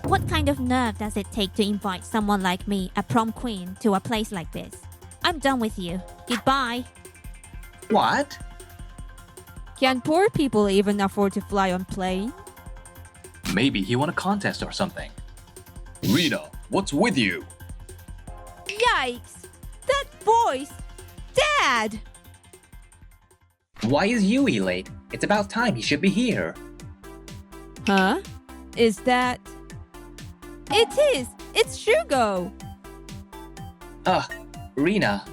What kind of nerve does it take to invite someone like me, a prom queen, to a place like this? I'm done with you. Goodbye. What? Can poor people even afford to fly on plane? Maybe he won a contest or something. Rina, what's with you? Yikes! That voice! Dad! Why is Yui late? It's about time he should be here. Huh? Is that... It is! It's Shugo! Ugh, Rina.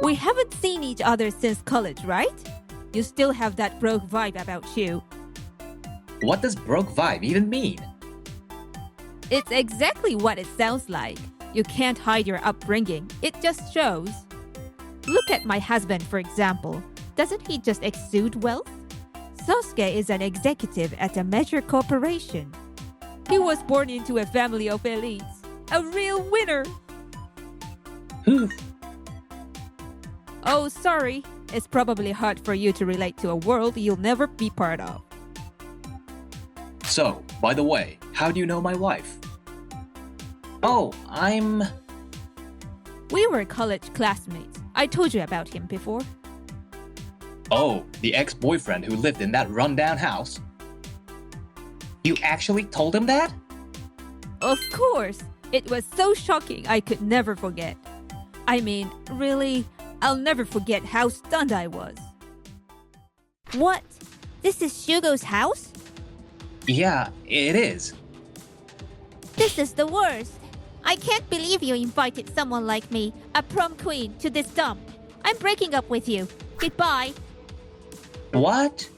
We haven't seen each other since college, right? You still have that broke vibe about you. What does broke vibe even mean? It's exactly what it sounds like. You can't hide your upbringing. It just shows. Look at my husband, for example. Doesn't he just exude wealth? Sosuke is an executive at a major corporation. He was born into a family of elites. A real winner! Oh, sorry. It's probably hard for you to relate to a world you'll never be part of. So, by the way, how do you know my wife? Oh, We were college classmates. I told you about him before. Oh, the ex-boyfriend who lived in that rundown house? You actually told him that? Of course! It was so shocking I could never forget. I mean, really, I'll never forget how stunned I was. What? This is Shugo's house? Yeah, it is. This is the worst. I can't believe you invited someone like me, a prom queen, to this dump. I'm breaking up with you. Goodbye. What?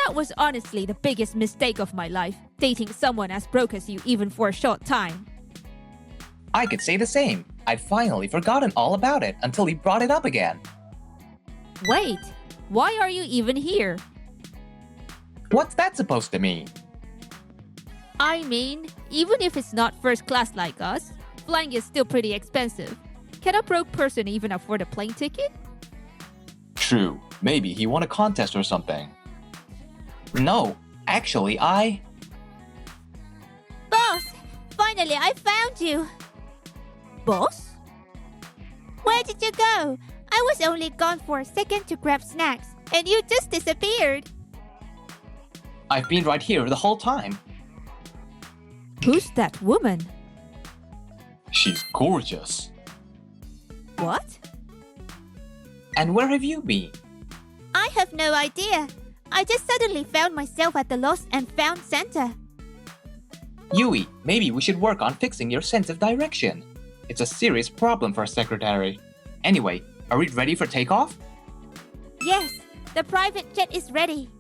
That was honestly the biggest mistake of my life, dating someone as broke as you even for a short time. I could say the same. I'd finally forgotten all about it until he brought it up again. Wait, why are you even here? What's that supposed to mean? I mean, even if it's not first class like us, flying is still pretty expensive. Can a broke person even afford a plane ticket? True. Maybe he won a contest or something. No, actually, Boss! Finally, I found you. Boss? Where did you go? I was only gone for a second to grab snacks, and you just disappeared. I've been right here the whole time. Who's that woman? She's gorgeous. What? And where have you been? I have no idea. I just suddenly found myself at the Lost and Found Center. Yui, maybe we should work on fixing your sense of direction. It's a serious problem for a secretary. Anyway, are we ready for takeoff? Yes, the private jet is ready.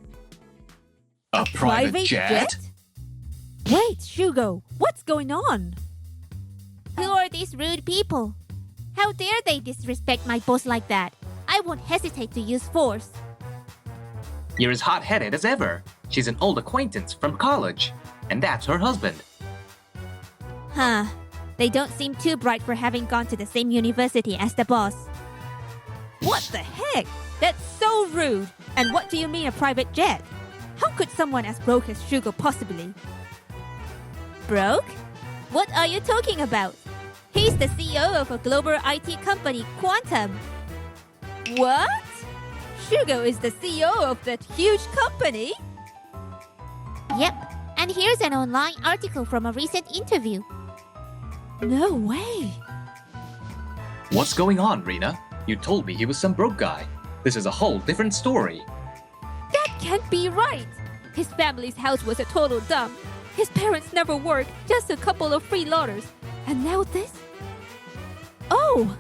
A private jet? Wait, Shugo, what's going on? Who are these rude people? How dare they disrespect my boss like that? I won't hesitate to use force. You're as hot-headed as ever. She's an old acquaintance from college. And that's her husband. Huh. They don't seem too bright for having gone to the same university as the boss. What the heck? That's so rude. And what do you mean a private jet? How could someone as broke as Shugo possibly? Broke? What are you talking about? He's the CEO of a global IT company, Quantum. What? Shugo is the CEO of that huge company? Yep. And here's an online article from a recent interview. No way. What's going on, Rina? You told me he was some broke guy. This is a whole different story. That can't be right. His family's house was a total dump. His parents never worked, just a couple of freeloaders. And now this? Oh!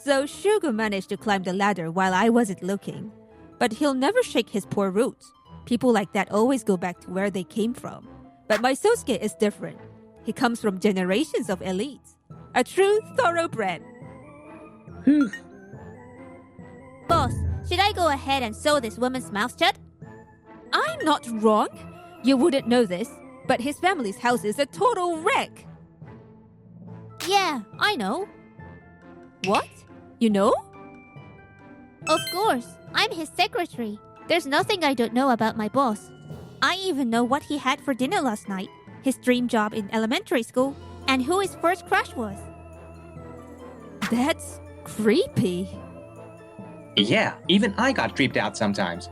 So Shugo managed to climb the ladder while I wasn't looking. But he'll never shake his poor roots. People like that always go back to where they came from. But my Sosuke is different. He comes from generations of elites. A true thoroughbred. Boss, should I go ahead and sew this woman's mouth shut? I'm not wrong. You wouldn't know this, but his family's house is a total wreck. Yeah, I know. What? You know? Of course, I'm his secretary. There's nothing I don't know about my boss. I even know what he had for dinner last night, his dream job in elementary school, and who his first crush was. That's creepy. Yeah, even I got creeped out sometimes.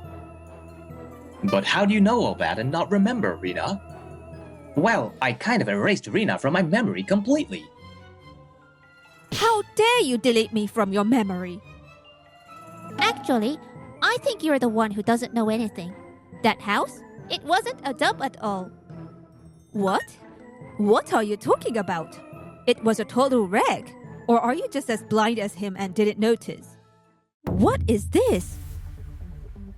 But how do you know all that and not remember, Rina? Well, I kind of erased Rina from my memory completely. How dare you delete me from your memory? Actually, I think you're the one who doesn't know anything. That house? It wasn't a dump at all. What? What are you talking about? It was a total wreck. Or are you just as blind as him and didn't notice? What is this?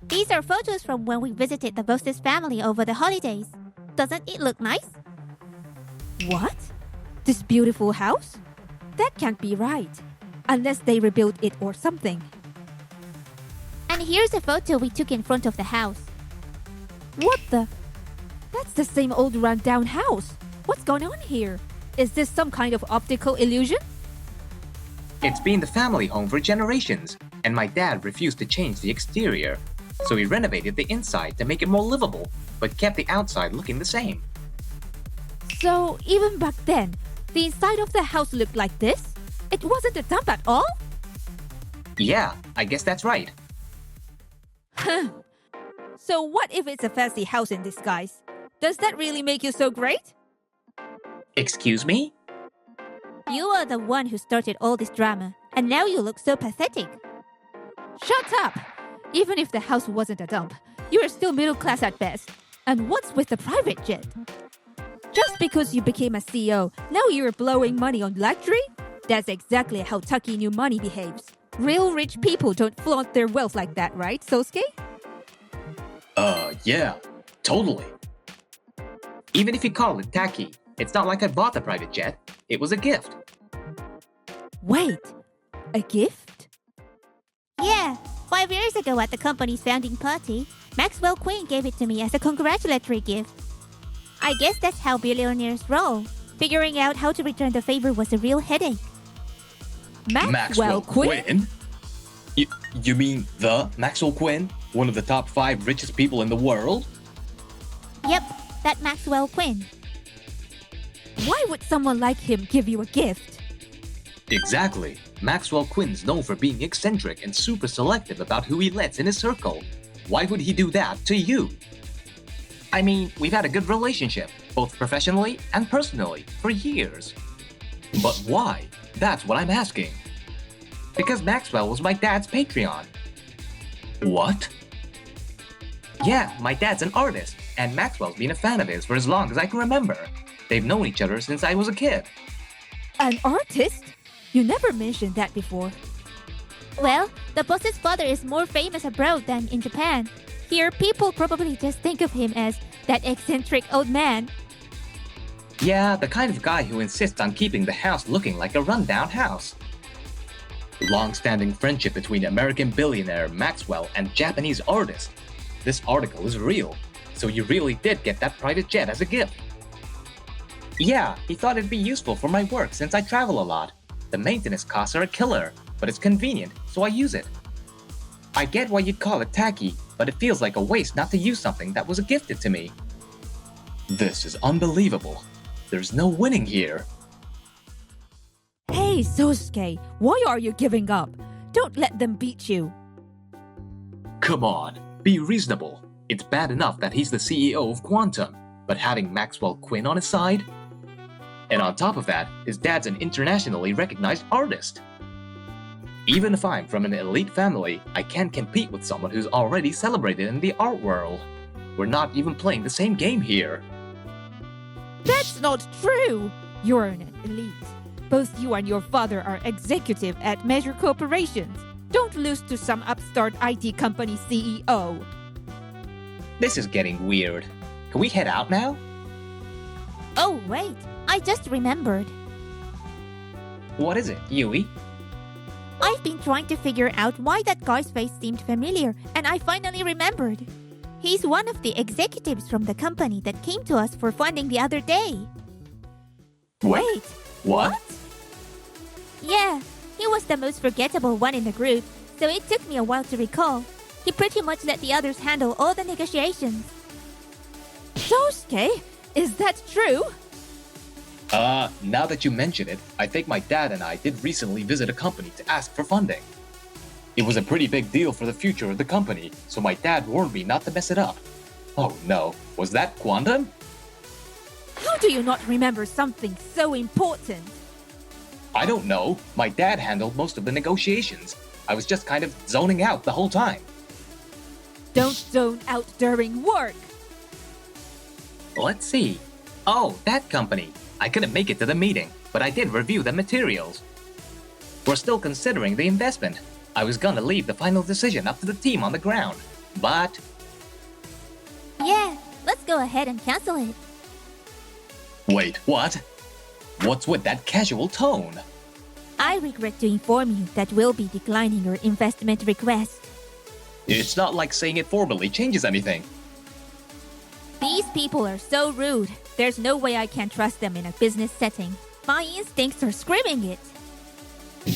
These are photos from when we visited the boss's family over the holidays. Doesn't it look nice? What? This beautiful house? That can't be right. Unless they rebuilt it or something. And here's a photo we took in front of the house. What the? That's the same old rundown house. What's going on here? Is this some kind of optical illusion? It's been the family home for generations, and my dad refused to change the exterior. So he renovated the inside to make it more livable, but kept the outside looking the same. So, even back then, the inside of the house looked like this? It wasn't a dump at all? Yeah, I guess that's right. So what if it's a fancy house in disguise? Does that really make you so great? Excuse me? You are the one who started all this drama, and now you look so pathetic. Shut up! Even if the house wasn't a dump, you are still middle class at best. And what's with the private jet? Just because you became a CEO, now you're blowing money on luxury? That's exactly how Taki New Money behaves. Real rich people don't flaunt their wealth like that, right, Sosuke? Yeah, totally. Even if you call it tacky, it's not like I bought the private jet. It was a gift. Wait, a gift? Yeah, 5 years ago at the company's founding party, Maxwell Quinn gave it to me as a congratulatory gift. I guess that's how billionaires roll. Figuring out how to return the favor was a real headache. Maxwell Quinn? You mean the Maxwell Quinn? One of the top 5 richest people in the world? Yep, that Maxwell Quinn. Why would someone like him give you a gift? Exactly. Maxwell Quinn's known for being eccentric and super selective about who he lets in his circle. Why would he do that to you? I mean, we've had a good relationship, both professionally and personally, for years. But why? That's what I'm asking. Because Maxwell was my dad's Patreon. What? Yeah, my dad's an artist, and Maxwell's been a fan of his for as long as I can remember. They've known each other since I was a kid. An artist? You never mentioned that before. Well, the boss's father is more famous abroad than in Japan. Here, people probably just think of him as that eccentric old man. Yeah, the kind of guy who insists on keeping the house looking like a rundown house. Long-standing friendship between American billionaire Maxwell and Japanese artist. This article is real, so you really did get that private jet as a gift. Yeah, he thought it'd be useful for my work since I travel a lot. The maintenance costs are a killer, but it's convenient, so I use it. I get why you'd call it tacky, but it feels like a waste not to use something that was gifted to me. This is unbelievable. There's no winning here. Hey, Sosuke, why are you giving up? Don't let them beat you. Come on, be reasonable. It's bad enough that he's the CEO of Quantum, but having Maxwell Quinn on his side? And on top of that, his dad's an internationally recognized artist. Even if I'm from an elite family, I can't compete with someone who's already celebrated in the art world. We're not even playing the same game here. That's not true! You're an elite. Both you and your father are executive at major corporations. Don't lose to some upstart IT company CEO. This is getting weird. Can we head out now? Oh, wait, I just remembered. What is it, Yui? I've been trying to figure out why that guy's face seemed familiar, and I finally remembered. He's one of the executives from the company that came to us for funding the other day. Wait, What? Yeah, he was the most forgettable one in the group, so it took me a while to recall. He pretty much let the others handle all the negotiations. Sosuke, is that true? Now that you mention it, I think my dad and I did recently visit a company to ask for funding. It was a pretty big deal for the future of the company, so my dad warned me not to mess it up. Oh no, was that quantum? How do you not remember something so important? I don't know. My dad handled most of the negotiations. I was just kind of zoning out the whole time. Don't zone out during work. Let's see. Oh, that company. I couldn't make it to the meeting, but I did review the materials. We're still considering the investment. I was gonna leave the final decision up to the team on the ground, but... Yeah, let's go ahead and cancel it. Wait, what? What's with that casual tone? I regret to inform you that we'll be declining your investment request. It's not like saying it formally changes anything. These people are so rude. There's no way I can trust them in a business setting. My instincts are screaming it.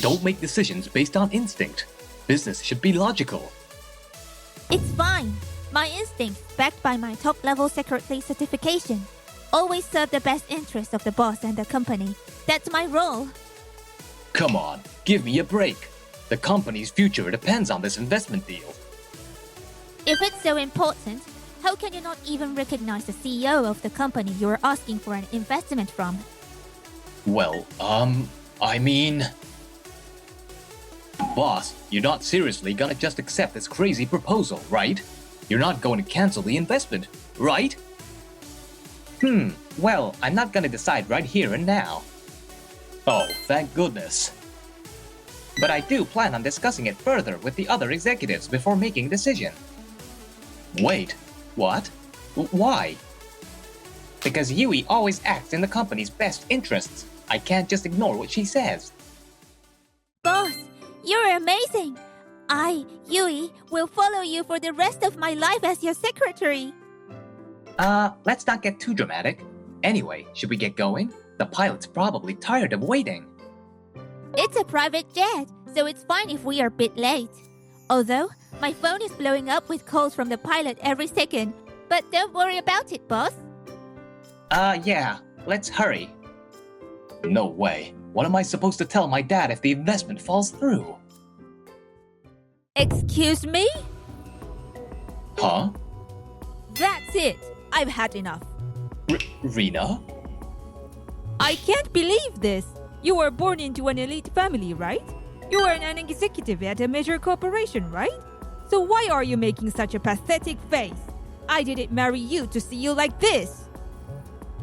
Don't make decisions based on instinct. Business should be logical. It's fine. My instincts, backed by my top-level secretly certification, always serve the best interests of the boss and the company. That's my role. Come on, give me a break. The company's future depends on this investment deal. If it's so important, how can you not even recognize the CEO of the company you're asking for an investment from? Well, I mean... Boss, you're not seriously gonna just accept this crazy proposal, right? You're not going to cancel the investment, right? Well, I'm not gonna decide right here and now. Oh, thank goodness. But I do plan on discussing it further with the other executives before making a decision. Wait, what? Why? Because Yui always acts in the company's best interests. I can't just ignore what she says. Boss, you're amazing! Yui, will follow you for the rest of my life as your secretary. Let's not get too dramatic. Anyway, should we get going? The pilot's probably tired of waiting. It's a private jet, so it's fine if we are a bit late. Although, my phone is blowing up with calls from the pilot every second. But don't worry about it, boss. Yeah, let's hurry. No way. What am I supposed to tell my dad if the investment falls through? Excuse me? Huh? That's it. I've had enough. Rina? I can't believe this. You were born into an elite family, right? You are an executive at a major corporation, right? So why are you making such a pathetic face? I didn't marry you to see you like this.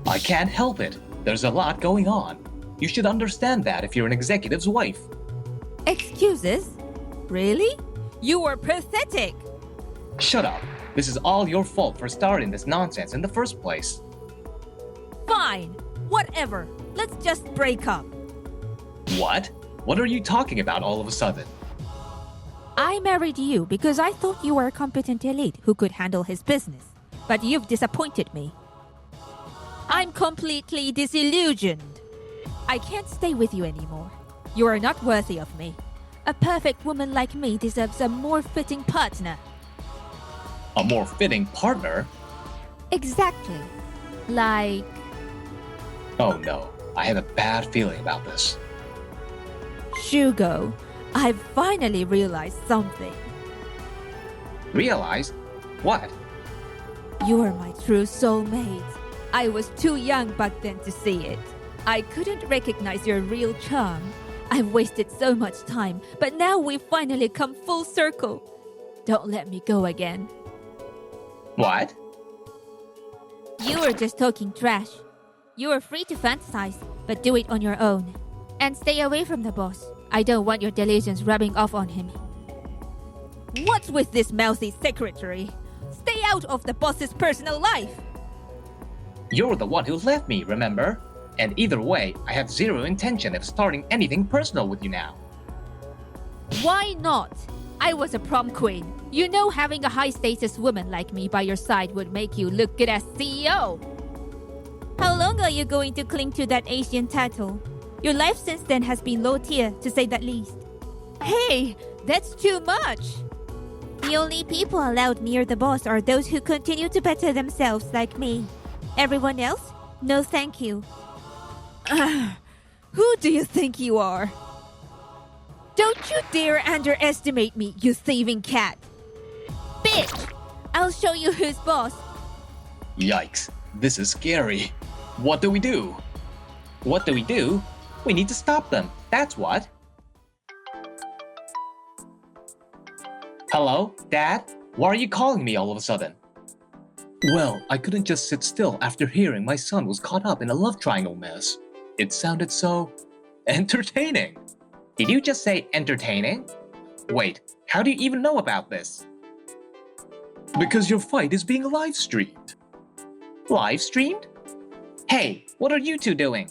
I can't help it. There's a lot going on. You should understand that if you're an executive's wife. Excuses? Really? You are pathetic. Shut up. This is all your fault for starting this nonsense in the first place. Fine. Whatever. Let's just break up. What? What are you talking about all of a sudden? I married you because I thought you were a competent elite who could handle his business. But you've disappointed me. I'm completely disillusioned. I can't stay with you anymore. You are not worthy of me. A perfect woman like me deserves a more fitting partner. A more fitting partner? Exactly. Like... Oh no, I have a bad feeling about this. Shugo, I've finally realized something. Realized? What? You are my true soulmate. I was too young back then to see it. I couldn't recognize your real charm. I've wasted so much time, but now we've finally come full circle. Don't let me go again. What? You were just talking trash. You are free to fantasize, but do it on your own. And stay away from the boss. I don't want your delusions rubbing off on him. What's with this mouthy secretary? Stay out of the boss's personal life. You're the one who left me, remember? And either way, I have zero intention of starting anything personal with you now. Why not? I was a prom queen. You know having a high-status woman like me by your side would make you look good as CEO. How long are you going to cling to that Asian title? Your life since then has been low tier, to say the least. Hey, that's too much. The only people allowed near the boss are those who continue to better themselves like me. Everyone else? No thank you. Who do you think you are? Don't you dare underestimate me, you thieving cat! Bitch! I'll show you who's boss. Yikes, this is scary. What do we do? What do we do? We need to stop them, that's what. Hello, Dad? Why are you calling me all of a sudden? Well, I couldn't just sit still after hearing my son was caught up in a love triangle mess. It sounded so entertaining. Did you just say entertaining? Wait, how do you even know about this? Because your fight is being live streamed. Live streamed? Hey, what are you two doing?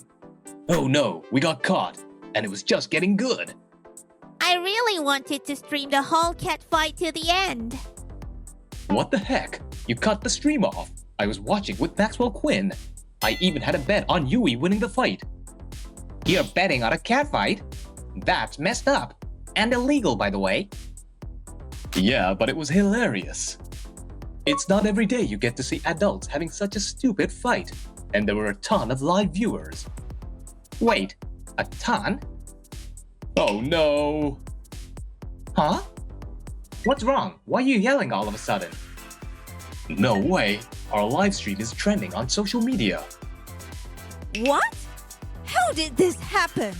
Oh no, we got caught, and it was just getting good. I really wanted to stream the whole cat fight to the end. What the heck? You cut the stream off. I was watching with Maxwell Quinn. I even had a bet on Yui winning the fight. You're betting on a cat fight? That's messed up. And illegal, by the way. Yeah, but it was hilarious. It's not every day you get to see adults having such a stupid fight. And there were a ton of live viewers. Wait, a ton? Oh no. Huh? What's wrong? Why are you yelling all of a sudden? No way. Our live stream is trending on social media. What? How did this happen?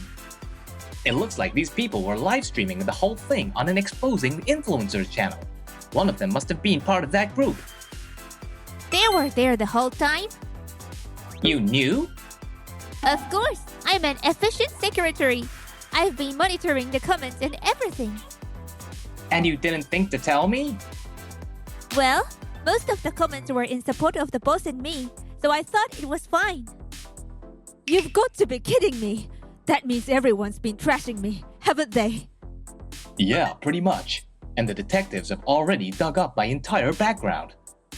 It looks like these people were live streaming the whole thing on an exposing influencers channel. One of them must have been part of that group. They were there the whole time? You knew? Of course, I'm an efficient secretary. I've been monitoring the comments and everything. And you didn't think to tell me? Well, most of the comments were in support of the boss and me, so I thought it was fine. You've got to be kidding me. That means everyone's been trashing me, haven't they? Yeah, pretty much. And the detectives have already dug up my entire background.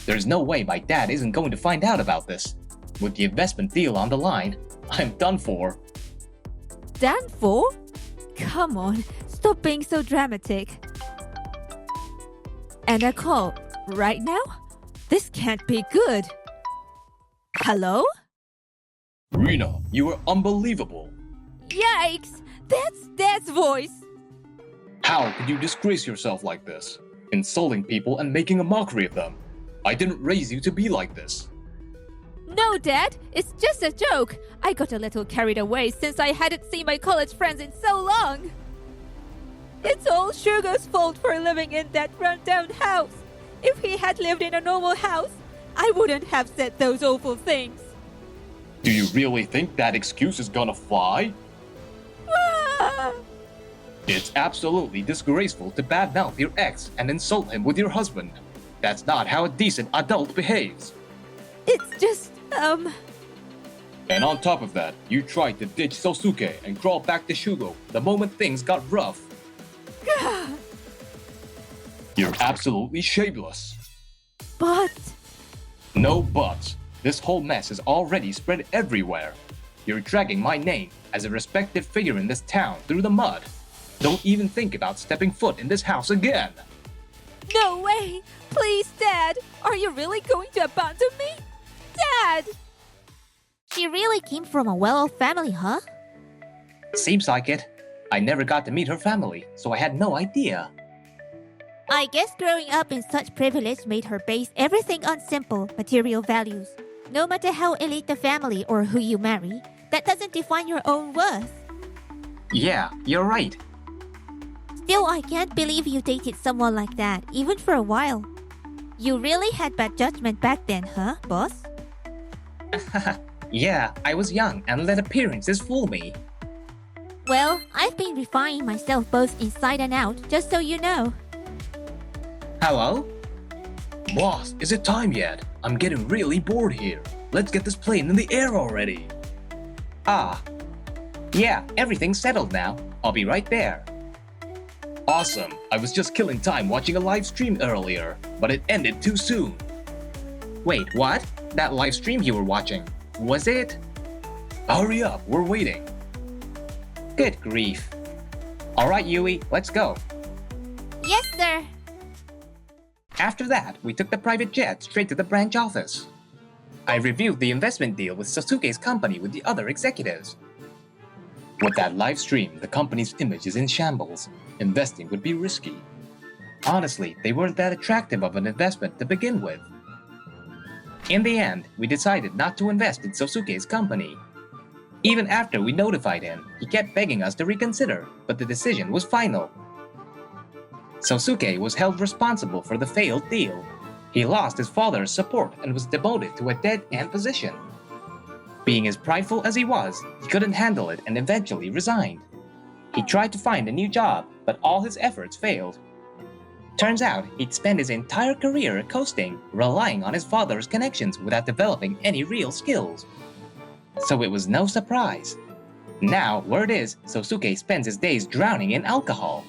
There's no way my dad isn't going to find out about this. With the investment deal on the line, I'm done for. Done for? Come on, stop being so dramatic. And a call, right now? This can't be good. Hello? Rina, you are unbelievable. Yikes! That's Dad's voice! How could you disgrace yourself like this? Insulting people and making a mockery of them. I didn't raise you to be like this. No, Dad, it's just a joke. I got a little carried away since I hadn't seen my college friends in so long. It's all Shugo's fault for living in that rundown house. If he had lived in a normal house, I wouldn't have said those awful things. Do you really think that excuse is gonna fly? Ah! It's absolutely disgraceful to badmouth your ex and insult him with your husband. That's not how a decent adult behaves. It's just, And on top of that, you tried to ditch Sosuke and crawl back to Shugo the moment things got rough. You're absolutely shameless. But... No buts. This whole mess is already spread everywhere. You're dragging my name as a respected figure in this town through the mud. Don't even think about stepping foot in this house again. No way! Please, Dad! Are you really going to abandon me? Dad! She really came from a well-off family, huh? Seems like it. I never got to meet her family, so I had no idea. I guess growing up in such privilege made her base everything on simple, material values. No matter how elite the family or who you marry, that doesn't define your own worth. Yeah, you're right. Still, I can't believe you dated someone like that, even for a while. You really had bad judgment back then, huh, boss? Yeah, I was young and let appearances fool me. Well, I've been refining myself both inside and out, just so you know. Hello? Boss, is it time yet? I'm getting really bored here. Let's get this plane in the air already. Ah. Yeah, everything's settled now. I'll be right there. Awesome. I was just killing time watching a live stream earlier, but it ended too soon. Wait, what? That live stream you were watching, was it? Hurry up, we're waiting. Good grief. Alright, Yui, let's go. Yes, sir. After that, we took the private jet straight to the branch office. I reviewed the investment deal with Sosuke's company with the other executives. With that live stream, the company's image is in shambles. Investing would be risky. Honestly, they weren't that attractive of an investment to begin with. In the end, we decided not to invest in Sosuke's company. Even after we notified him, he kept begging us to reconsider, but the decision was final. Sosuke was held responsible for the failed deal. He lost his father's support and was demoted to a dead-end position. Being as prideful as he was, he couldn't handle it and eventually resigned. He tried to find a new job, but all his efforts failed. Turns out he'd spent his entire career coasting, relying on his father's connections without developing any real skills. So it was no surprise. Now, word is, Sosuke spends his days drowning in alcohol.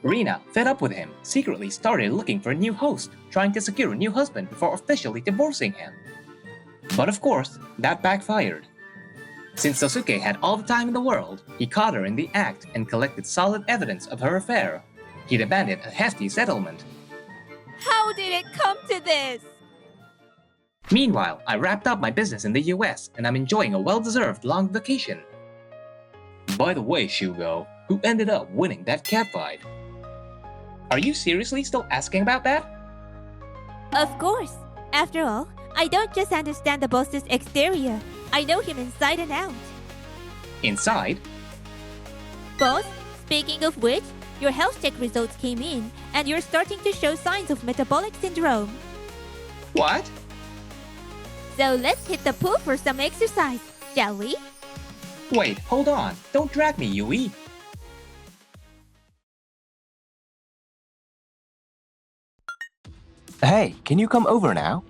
Rina, fed up with him, secretly started looking for a new host, trying to secure a new husband before officially divorcing him. But of course, that backfired. Since Sosuke had all the time in the world, he caught her in the act and collected solid evidence of her affair. He demanded a hefty settlement. How did it come to this? Meanwhile, I wrapped up my business in the US and I'm enjoying a well-deserved long vacation. By the way, Shugo, who ended up winning that catfight? Are you seriously still asking about that? Of course. After all, I don't just understand the boss's exterior. I know him inside and out. Inside? Boss, speaking of which, your health check results came in and you're starting to show signs of metabolic syndrome. What? So let's hit the pool for some exercise, shall we? Wait, hold on. Don't drag me, Yumi. Hey, can you come over now?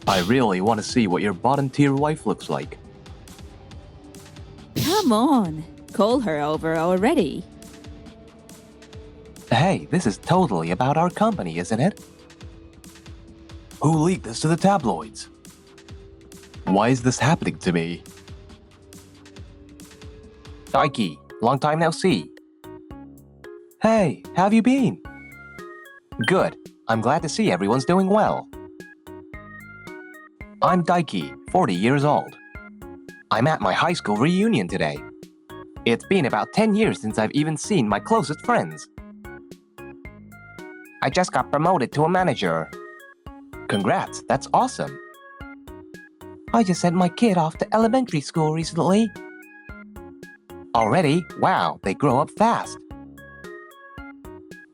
I really want to see what your bottom-tier wife looks like. Come on, call her over already. Hey, this is totally about our company, isn't it? Who leaked this to the tabloids? Why is this happening to me? Daiki, long time no see. Hey, how have you been? Good, I'm glad to see everyone's doing well. I'm Daiki, 40 years old. I'm at my high school reunion today. It's been about 10 years since I've even seen my closest friends. I just got promoted to a manager. Congrats, that's awesome. I just sent my kid off to elementary school recently. Already? Wow, they grow up fast.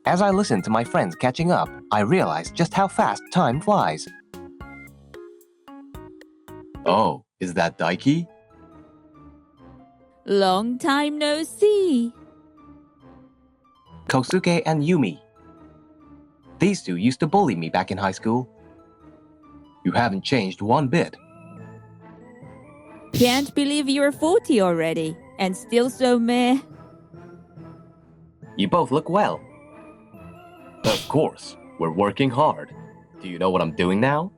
As I listen to my friends catching up, I realize just how fast time flies. Oh, is that Daiki? Long time no see. Kosuke and Yumi. These two used to bully me back in high school. You haven't changed one bit. Can't believe you're 40 already and still so meh. You both look well. Of course, we're working hard. Do you know what I'm doing now?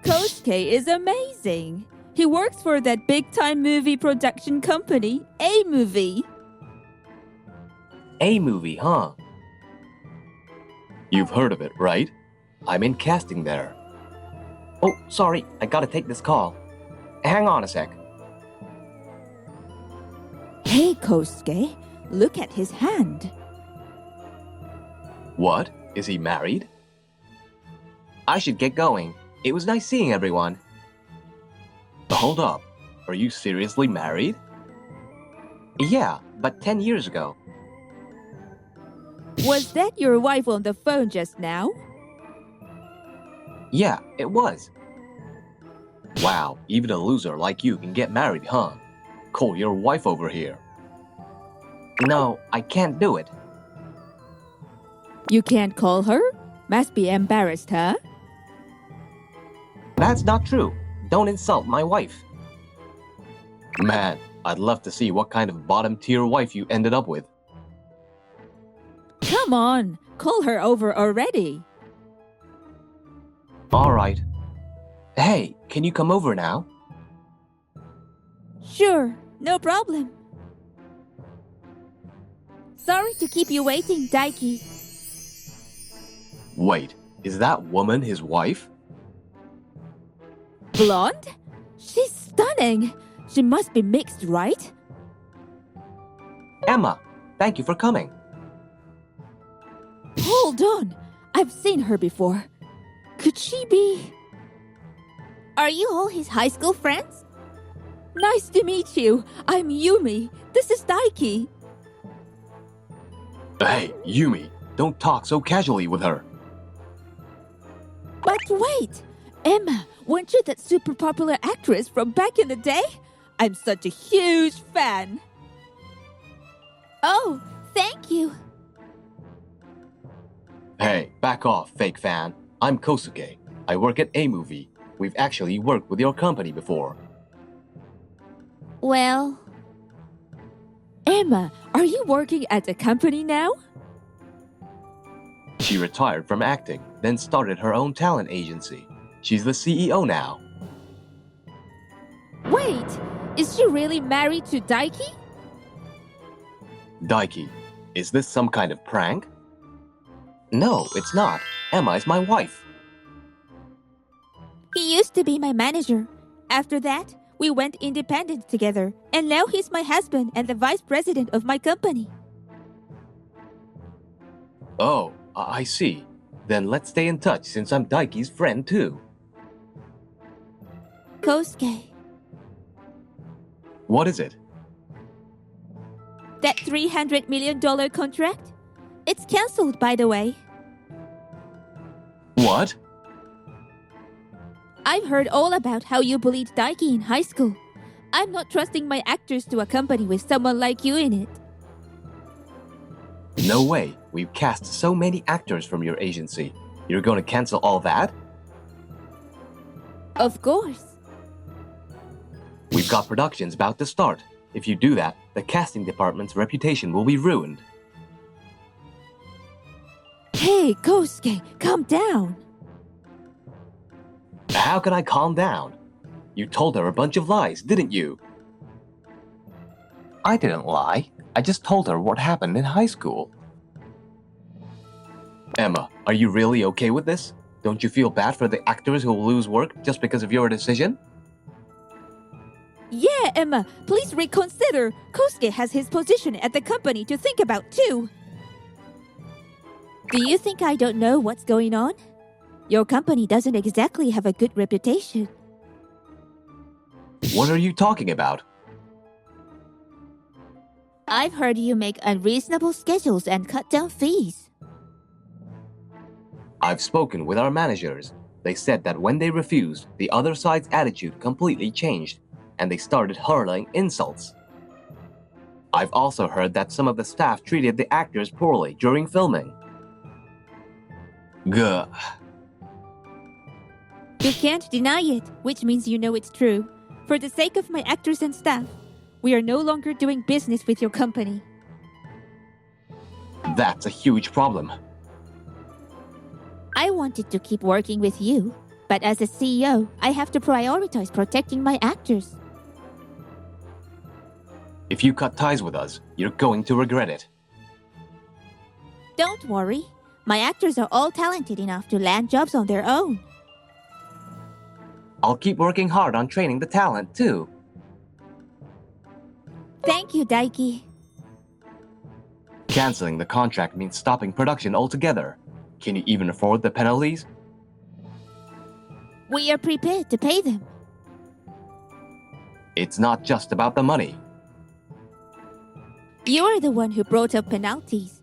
Kosuke is amazing. He works for that big-time movie production company, A-Movie. A-Movie, huh? You've heard of it, right? I'm in casting there. Oh, sorry, I gotta take this call. Hang on a sec. Hey, Kosuke, look at his hand. What? Is he married? I should get going. It was nice seeing everyone. Hold up. Are you seriously married? Yeah, but 10 years ago. Was that your wife on the phone just now? Yeah, it was. Wow, even a loser like you can get married, huh? Call your wife over here. No, I can't do it. You can't call her? Must be embarrassed, huh? That's not true. Don't insult my wife. Man, I'd love to see what kind of bottom-tier wife you ended up with. Come on, call her over already. Alright. Hey, can you come over now? Sure, no problem. Sorry to keep you waiting, Daiki. Wait, Is that woman his wife? Blonde? She's stunning. She must be mixed, right? Emma, thank you for coming. Hold on. I've seen her before. Could she be... Are you all his high school friends? Nice to meet you. I'm Yumi. This is Daiki. Hey, Yumi, don't talk so casually with her. But wait! Emma, weren't you that super popular actress from back in the day? I'm such a huge fan. Oh, thank you. Hey, back off, fake fan. I'm Kosuke. I work at A-Movie. We've actually worked with your company before. Well, Emma, are you working at the company now? She retired from acting, then started her own talent agency. She's the CEO now. Wait, is she really married to Daiki? Daiki, is this some kind of prank? No, it's not. Emma is my wife. he used to be my manager. After that, we went independent together, and now he's my husband and the vice president of my company. Oh, I see. Then let's stay in touch since I'm Daiki's friend too. Kosuke, What is it? that $300 million contract? It's cancelled, by the way. What? I've heard all about how you bullied Daiki in high school. I'm not trusting my actors to a company with someone like you in it. No way. We've cast so many actors from your agency. You're going to cancel all that? Of course. We've got productions about to start. If you do that, the casting department's reputation will be ruined. Hey, Kosuke, calm down. How can I calm down? You told her a bunch of lies, didn't you? I didn't lie. I just told her what happened in high school. Emma, are you really okay with this? Don't you feel bad for the actors who will lose work just because of your decision? Yeah, Emma, please reconsider. Kosuke has his position at the company to think about too. Do you think I don't know what's going on? Your company doesn't exactly have a good reputation. What are you talking about? I've heard you make unreasonable schedules and cut down fees. I've spoken with our managers. They said that when they refused, the other side's attitude completely changed, and they started hurling insults. I've also heard that some of the staff treated the actors poorly during filming. Gah. You can't deny it, which means you know it's true. For the sake of my actors and staff, we are no longer doing business with your company. That's a huge problem. I wanted to keep working with you, but as a CEO, I have to prioritize protecting my actors. If you cut ties with us, you're going to regret it. Don't worry, my actors are all talented enough to land jobs on their own. I'll keep working hard on training the talent, too. Thank you, Daiki. Canceling the contract means stopping production altogether. Can you even afford the penalties? We are prepared to pay them. It's not just about the money. You are the one who brought up penalties.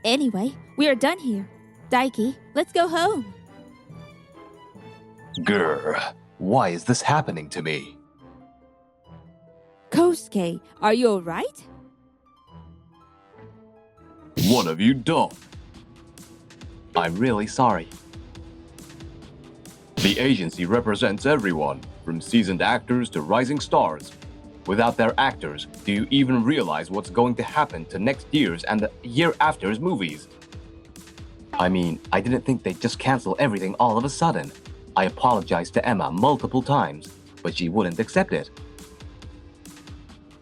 Anyway, we are done here. Daiki, let's go home. Grr, why is this happening to me? Kosuke, are you alright? What have you done? I'm really sorry. The agency represents everyone, from seasoned actors to rising stars. Without their actors, do you even realize what's going to happen to next year's and the year after's movies? I mean, I didn't think they'd just cancel everything all of a sudden. I apologized to Emma multiple times, but she wouldn't accept it.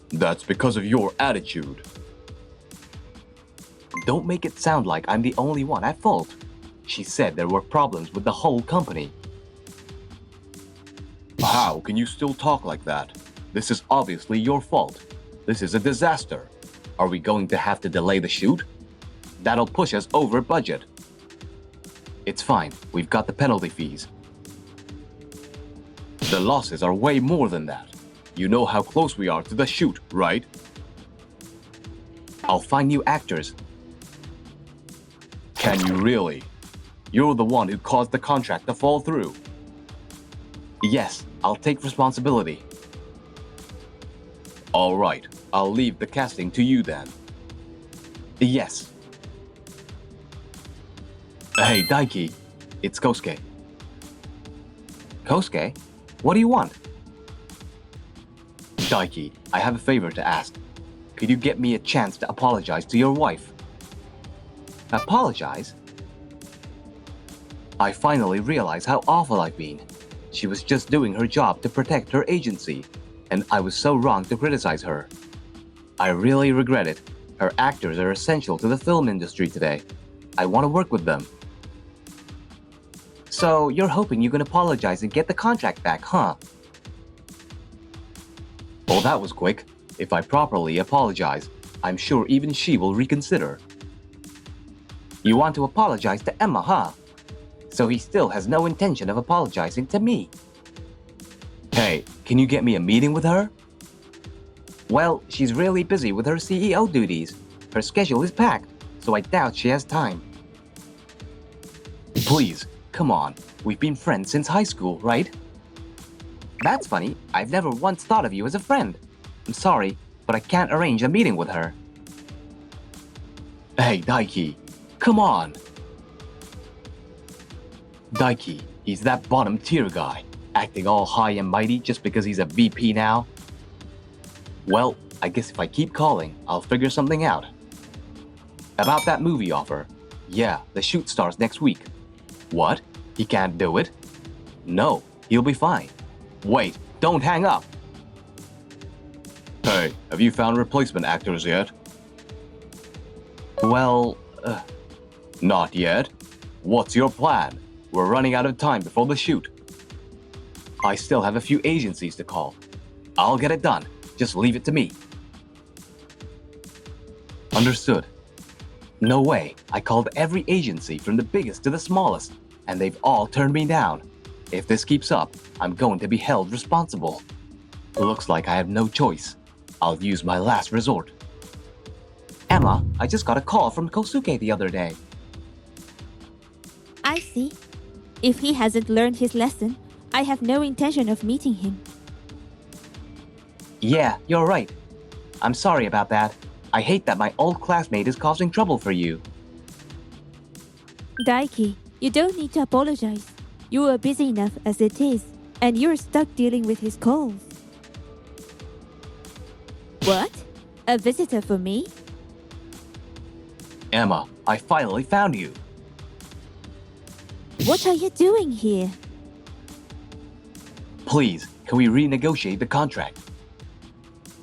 That's because of your attitude. Don't make it sound like I'm the only one at fault. She said there were problems with the whole company. How can you still talk like that? This is obviously your fault. This is a disaster. Are we going to have to delay the shoot? That'll push us over budget. It's fine, we've got the penalty fees. The losses are way more than that. You know how close we are to the shoot, right? I'll find new actors. Can you really? You're the one who caused the contract to fall through. Yes, I'll take responsibility. All right, I'll leave the casting to you then. Yes. Hey, Daiki, it's Kosuke. Kosuke? What do you want? Daiki, I have a favor to ask. Could you get me a chance to apologize to your wife? Apologize? I finally realized how awful I've been. She was just doing her job to protect her agency, and I was so wrong to criticize her. I really regret it. Her actors are essential to the film industry today. I want to work with them. So, you're hoping you can apologize and get the contract back, huh? Well, that was quick. If I properly apologize, I'm sure even she will reconsider. You want to apologize to Emma, huh? So he still has no intention of apologizing to me. Hey, can you get me a meeting with her? Well, she's really busy with her CEO duties. Her schedule is packed, so I doubt she has time. Please, come on. We've been friends since high school, right? That's funny. I've never once thought of you as a friend. I'm sorry, but I can't arrange a meeting with her. Hey, Daiki, come on. Daiki, he's that bottom tier guy, acting all high and mighty just because he's a VP now. Well, I guess if I keep calling, I'll figure something out. About that movie offer. Yeah, the shoot starts next week. What? He can't do it? No, he'll be fine. Wait, don't hang up. Hey, have you found replacement actors yet? Well, not yet. What's your plan? We're running out of time before the shoot. I still have a few agencies to call. I'll get it done. Just leave it to me. Understood. No way. I called every agency from the biggest to the smallest, and they've all turned me down. If this keeps up, I'm going to be held responsible. Looks like I have no choice. I'll use my last resort. Emma, I just got a call from Kosuke the other day. I see. If he hasn't learned his lesson, I have no intention of meeting him. Yeah, you're right. I'm sorry about that. I hate that my old classmate is causing trouble for you. Daiki, you don't need to apologize. You are busy enough as it is, and you're stuck dealing with his calls. What? A visitor for me? Emma, I finally found you. What are you doing here? Please, can we renegotiate the contract?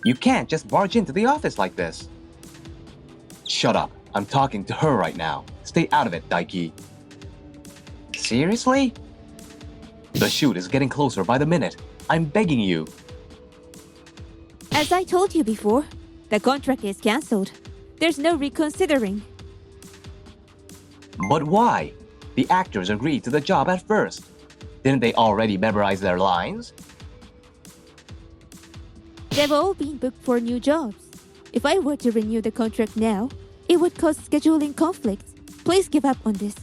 You can't just barge into the office like this. Shut up. I'm talking to her right now. Stay out of it, Daiki. Seriously? The shoot is getting closer by the minute. I'm begging you. As I told you before, the contract is cancelled. There's no reconsidering. But why? The actors agreed to the job at first. Didn't they already memorize their lines? They've all been booked for new jobs. If I were to renew the contract now, it would cause scheduling conflicts. Please give up on this.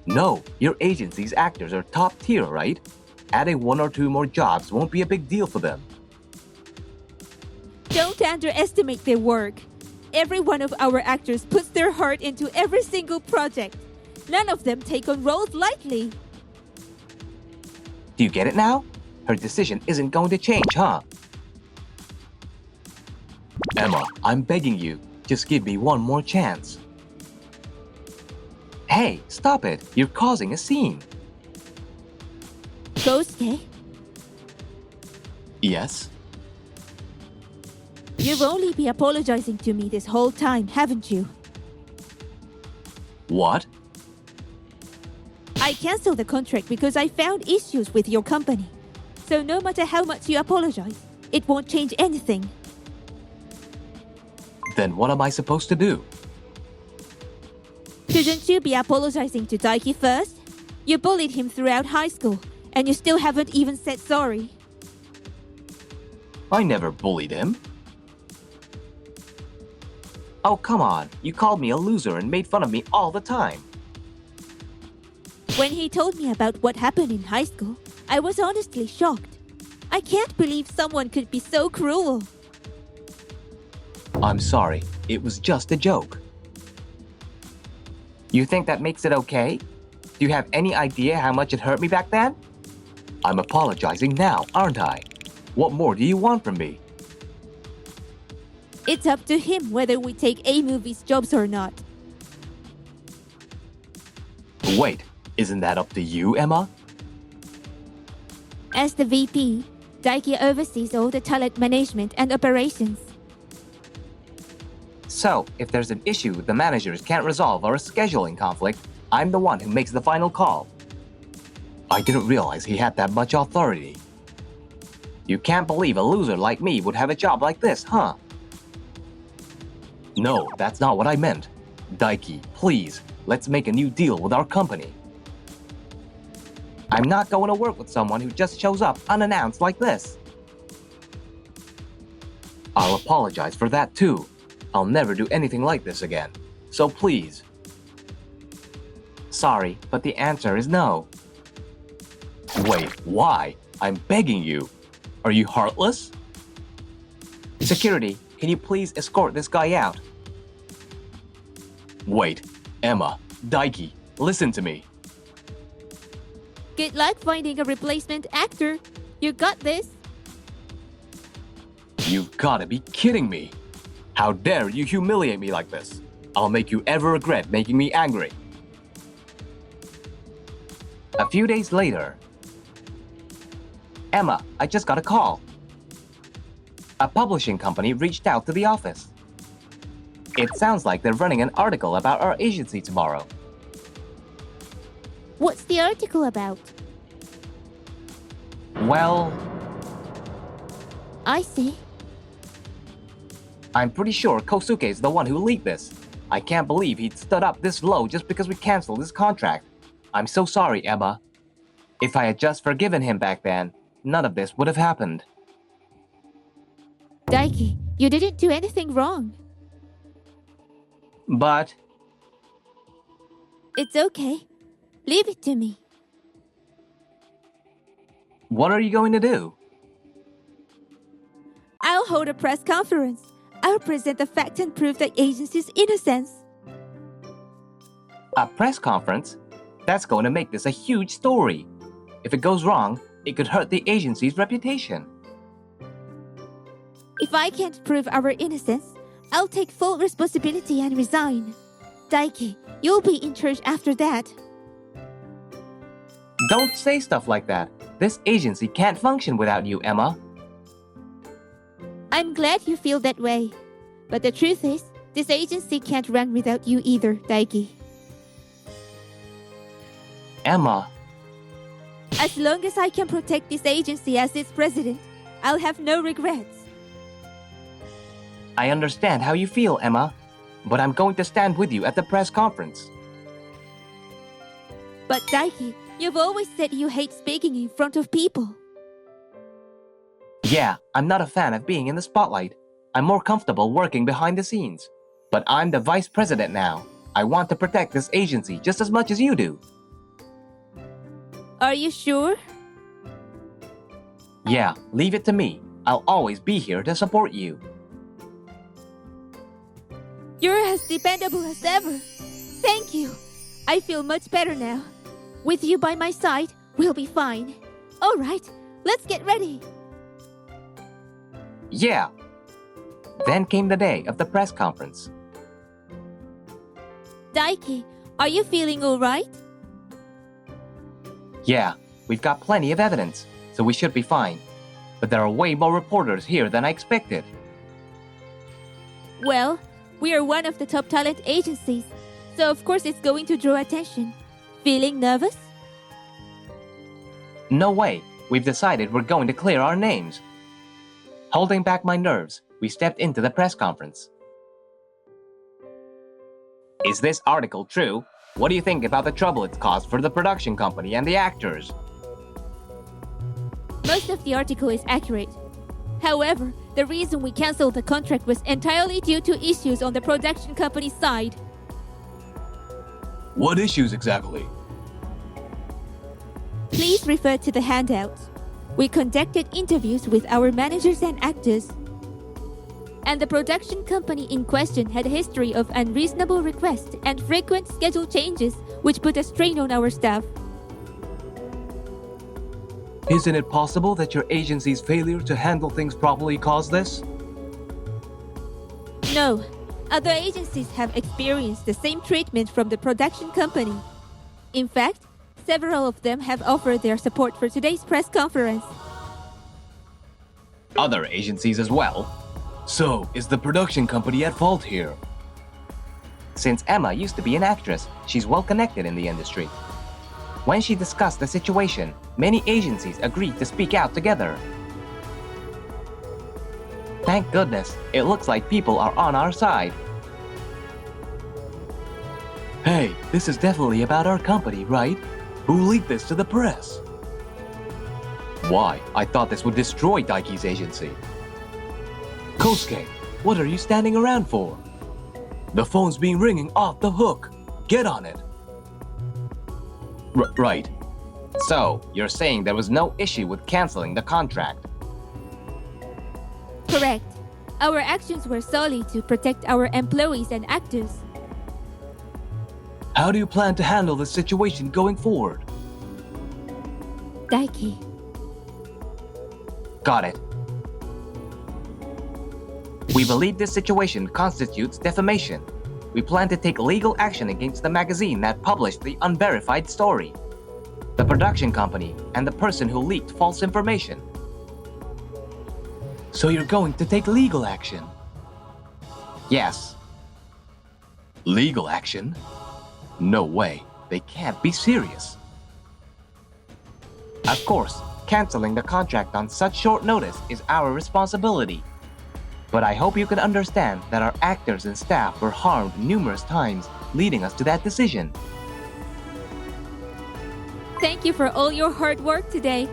No, your agency's actors are top tier, right? Adding 1 or 2 more jobs won't be a big deal for them. Don't underestimate their work. Every one of our actors puts their heart into every single project. None of them take on roles lightly. Do you get it now? Her decision isn't going to change, huh? Emma, I'm begging you. Just give me one more chance. Hey, stop it. You're causing a scene. Kosuke, Yes? you've only been apologizing to me this whole time, haven't you? What? I canceled the contract because I found issues with your company. So no matter how much you apologize, it won't change anything. Then what am I supposed to do? Shouldn't you be apologizing to Daiki first? You bullied him throughout high school, and you still haven't even said sorry. I never bullied him. Oh, come on. You called me a loser and made fun of me all the time. When he told me about what happened in high school, I was honestly shocked. I can't believe someone could be so cruel. I'm sorry. It was just a joke. You think that makes it okay? Do you have any idea how much it hurt me back then? I'm apologizing now, aren't I? What more do you want from me? It's up to him whether we take A-movies jobs or not. Wait, isn't that up to you, Emma? As the VP, Daiki oversees all the talent management and operations. So, if there's an issue the managers can't resolve or a scheduling conflict, I'm the one who makes the final call. I didn't realize he had that much authority. You can't believe a loser like me would have a job like this, huh? No, that's not what I meant. Daiki, please, let's make a new deal with our company. I'm not going to work with someone who just shows up unannounced like this. I'll apologize for that too. I'll never do anything like this again. So please. Sorry, but the answer is no. Wait, why? I'm begging you. Are you heartless? Security, can you please escort this guy out? Wait, Emma, Daiki, listen to me. Good luck finding a replacement actor. You got this. You've gotta be kidding me. How dare you humiliate me like this? I'll make you ever regret making me angry. A few days later, Emma, I just got a call. A publishing company reached out to the office. It sounds like they're running an article about our agency tomorrow. What's the article about? Well, I see. I'm pretty sure Kosuke is the one who leaked this. I can't believe he'd stood up this low just because we canceled his contract. I'm so sorry, Emma. If I had just forgiven him back then, none of this would have happened. Daiki, you didn't do anything wrong. But It's okay. Leave it to me. what are you going to do? I'll hold a press conference. I'll present the fact and prove the agency's innocence. A press conference? That's going to make this a huge story. If it goes wrong, it could hurt the agency's reputation. If I can't prove our innocence, I'll take full responsibility and resign. Daiki, you'll be in charge after that. Don't say stuff like that. This agency can't function without you, Emma. I'm glad you feel that way. But the truth is, this agency can't run without you either, Daiki. Emma, As long as I can protect this agency as its president, I'll have no regrets. I understand how you feel, Emma, but I'm going to stand with you at the press conference. But Daiki, you've always said you hate speaking in front of people. Yeah, I'm not a fan of being in the spotlight. I'm more comfortable working behind the scenes. But I'm the vice president now. I want to protect this agency just as much as you do. Are you sure? Yeah, leave it to me. I'll always be here to support you. You're as dependable as ever. Thank you. I feel much better now. With you by my side, we'll be fine. All right, let's get ready. Yeah. Then came the day of the press conference. Daiki, are you feeling all right? Yeah, we've got plenty of evidence, so we should be fine. But there are way more reporters here than I expected. Well, we are one of the top talent agencies, So of course it's going to draw attention. Feeling nervous? No way. We've decided we're going to clear our names. Holding back my nerves, we stepped into the press conference. Is this article true? What do you think about the trouble it's caused for the production company and the actors? Most of the article is accurate. However, the reason we cancelled the contract was entirely due to issues on the production company's side. What issues exactly? Please refer to the handout. We conducted interviews with our managers and actors. And the production company in question had a history of unreasonable requests and frequent schedule changes, which put a strain on our staff. Isn't it possible that your agency's failure to handle things properly caused this? No. Other agencies have experienced the same treatment from the production company. In fact, several of them have offered their support for today's press conference. Other agencies as well? So, is the production company at fault here? Since Emma used to be an actress, she's well connected in the industry. When she discussed the situation, many agencies agreed to speak out together. Thank goodness, it looks like people are on our side. Hey, this is definitely about our company, right? Who leaked this to the press? Why? I thought this would destroy Daiki's agency. Kosuke, what are you standing around for? The phone's been ringing off the hook. Get on it. Right. So, you're saying there was no issue with canceling the contract? Correct. Our actions were solely to protect our employees and actors. How do you plan to handle the situation going forward? Daiki. Got it. We believe this situation constitutes defamation. We plan to take legal action against the magazine that published the unverified story, the production company, and the person who leaked false information. So you're going to take legal action? Yes. Legal action? No way. They can't be serious. Of course, canceling the contract on such short notice is our responsibility. But I hope you can understand that our actors and staff were harmed numerous times, leading us to that decision. Thank you for all your hard work today.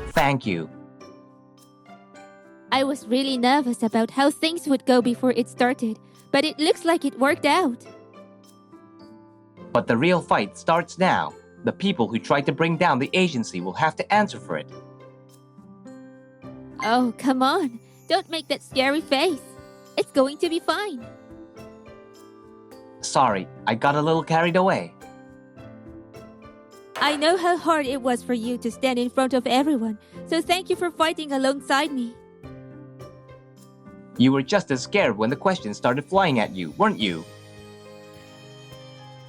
Thank you. I was really nervous about how things would go before it started, but it looks like it worked out. But the real fight starts now. The people who tried to bring down the agency will have to answer for it. Oh, come on. Don't make that scary face. It's going to be fine. Sorry, I got a little carried away. I know how hard it was for you to stand in front of everyone, so thank you for fighting alongside me. You were just as scared when the questions started flying at you, weren't you?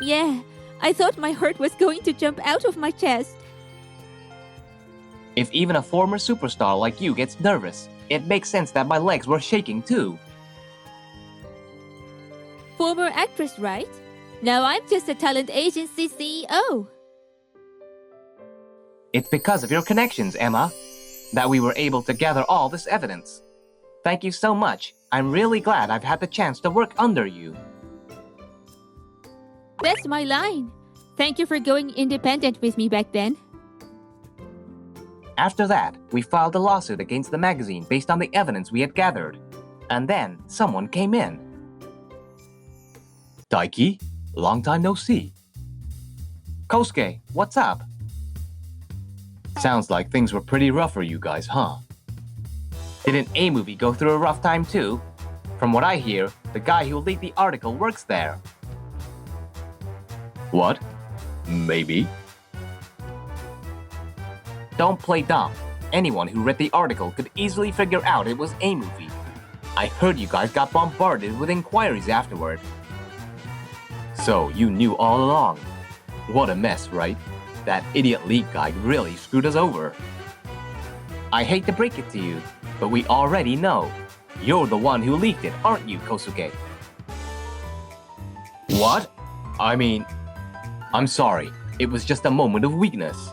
Yeah, I thought my heart was going to jump out of my chest. If even a former superstar like you gets nervous, it makes sense that my legs were shaking too. Former actress, right? Now I'm just a talent agency CEO. It's because of your connections, Emma, that we were able to gather all this evidence. Thank you so much. I'm really glad I've had the chance to work under you. That's my line. Thank you for going independent with me back then. After that, we filed a lawsuit against the magazine based on the evidence we had gathered. And then, someone came in. Daiki, long time no see. Kosuke, what's up? Sounds like things were pretty rough for you guys, huh? Didn't A-Movie go through a rough time too? From what I hear, the guy who leaked the article works there. What? Maybe. Don't play dumb. Anyone who read the article could easily figure out it was A-Movie. I heard you guys got bombarded with inquiries afterward. So you knew all along. What a mess, right? That idiot leak guy really screwed us over. I hate to break it to you, but we already know. You're the one who leaked it, aren't you, Kosuke? What? I mean, I'm sorry. It was just a moment of weakness.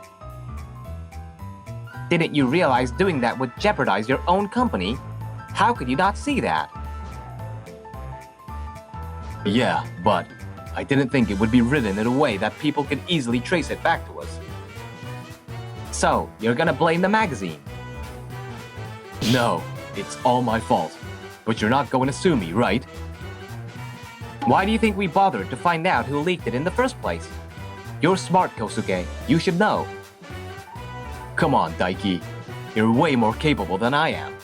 Didn't you realize doing that would jeopardize your own company? How could you not see that? Yeah, but I didn't think it would be written in a way that people could easily trace it back to us. So, you're gonna blame the magazine? No, it's all my fault. But you're not going to sue me, right? Why do you think we bothered to find out who leaked it in the first place? You're smart, Kosuke. You should know. Come on, Daiki. You're way more capable than I am.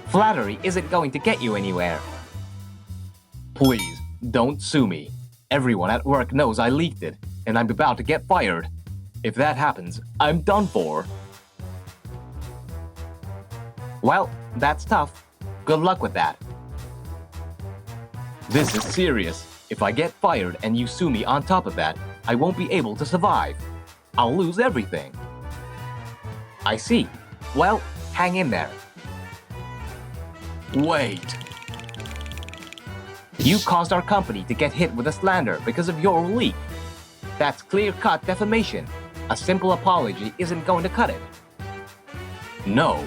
Flattery isn't going to get you anywhere. Please, don't sue me. Everyone at work knows I leaked it, and I'm about to get fired. If that happens, I'm done for. Well, that's tough. Good luck with that. This is serious. If I get fired and you sue me on top of that, I won't be able to survive. I'll lose everything. I see. Well, hang in there. Wait. You caused our company to get hit with a slander because of your leak. That's clear-cut defamation. A simple apology isn't going to cut it. No.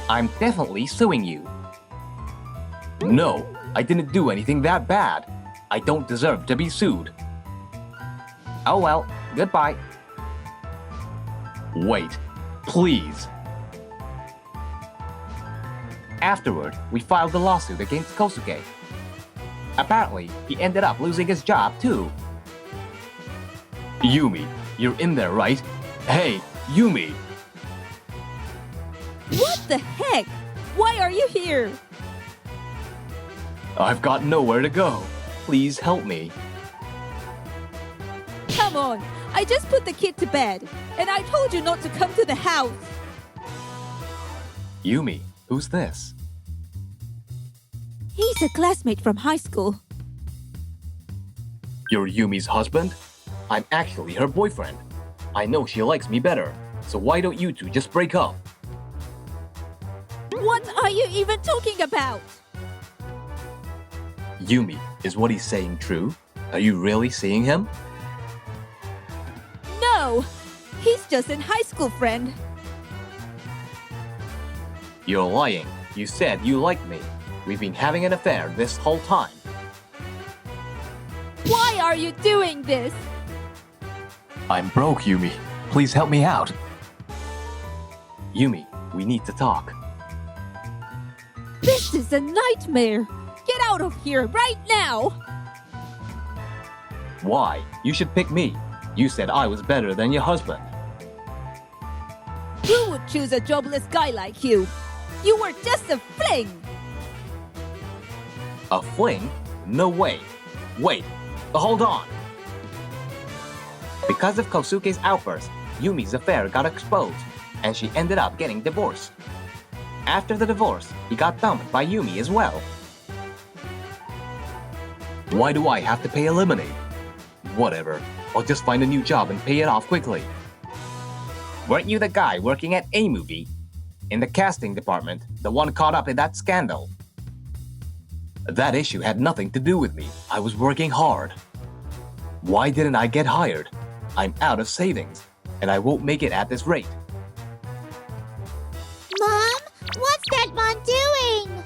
I'm definitely suing you. No, I didn't do anything that bad. I don't deserve to be sued. Oh well, goodbye. Wait, please. Afterward, we filed a lawsuit against Kosuke. Apparently, he ended up losing his job too. Yumi, you're in there, right? Hey, Yumi! What the heck? Why are you here? I've got nowhere to go. Please help me. Come on, I just put the kid to bed, and I told you not to come to the house. Yumi, who's this? He's a classmate from high school. You're Yumi's husband? I'm actually her boyfriend. I know she likes me better, so why don't you two just break up? What are you even talking about? Yumi, is what he's saying true? Are you really seeing him? No, he's just a high school friend. You're lying. You said you liked me. We've been having an affair this whole time. Why are you doing this? I'm broke, Yumi. Please help me out. Yumi, we need to talk. This is a nightmare. Get out of here right now. Why? You should pick me. You said I was better than your husband. Who would choose a jobless guy like you? You were just a fling. A fling? No way. Wait, hold on. Because of Kosuke's outburst, Yumi's affair got exposed, and she ended up getting divorced. After the divorce, he got dumped by Yumi as well. Why do I have to pay a lemonade? Whatever, I'll just find a new job and pay it off quickly. Weren't you the guy working at A movie? In the casting department, the one caught up in that scandal? That issue had nothing to do with me. I was working hard. Why didn't I get hired? I'm out of savings, and I won't make it at this rate. Mom, what's that man doing?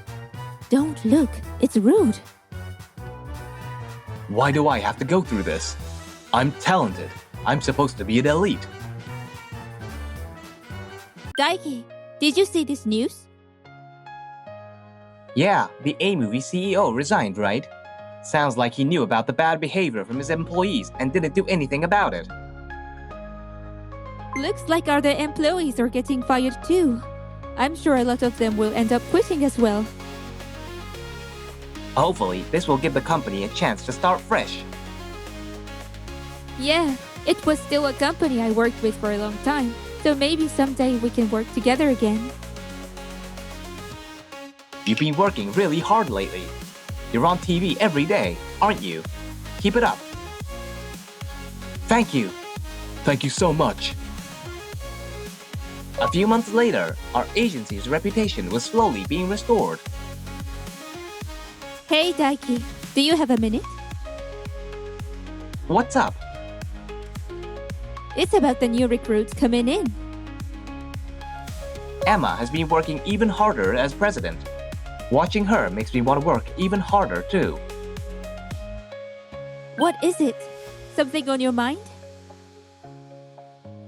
Don't look, it's rude. Why do I have to go through this? I'm talented. I'm supposed to be an elite. Daiki, did you see this news? Yeah, the A movie CEO resigned, right? Sounds like he knew about the bad behavior from his employees and didn't do anything about it. Looks like other employees are getting fired too. I'm sure a lot of them will end up quitting as well. Hopefully, this will give the company a chance to start fresh. Yeah, it was still a company I worked with for a long time, so maybe someday we can work together again. You've been working really hard lately. You're on TV every day, aren't you? Keep it up. Thank you. Thank you so much. A few months later, our agency's reputation was slowly being restored. Hey, Daiki. Do you have a minute? What's up? It's about the new recruits coming in. Emma has been working even harder as president. Watching her makes me want to work even harder too. What is it? Something on your mind?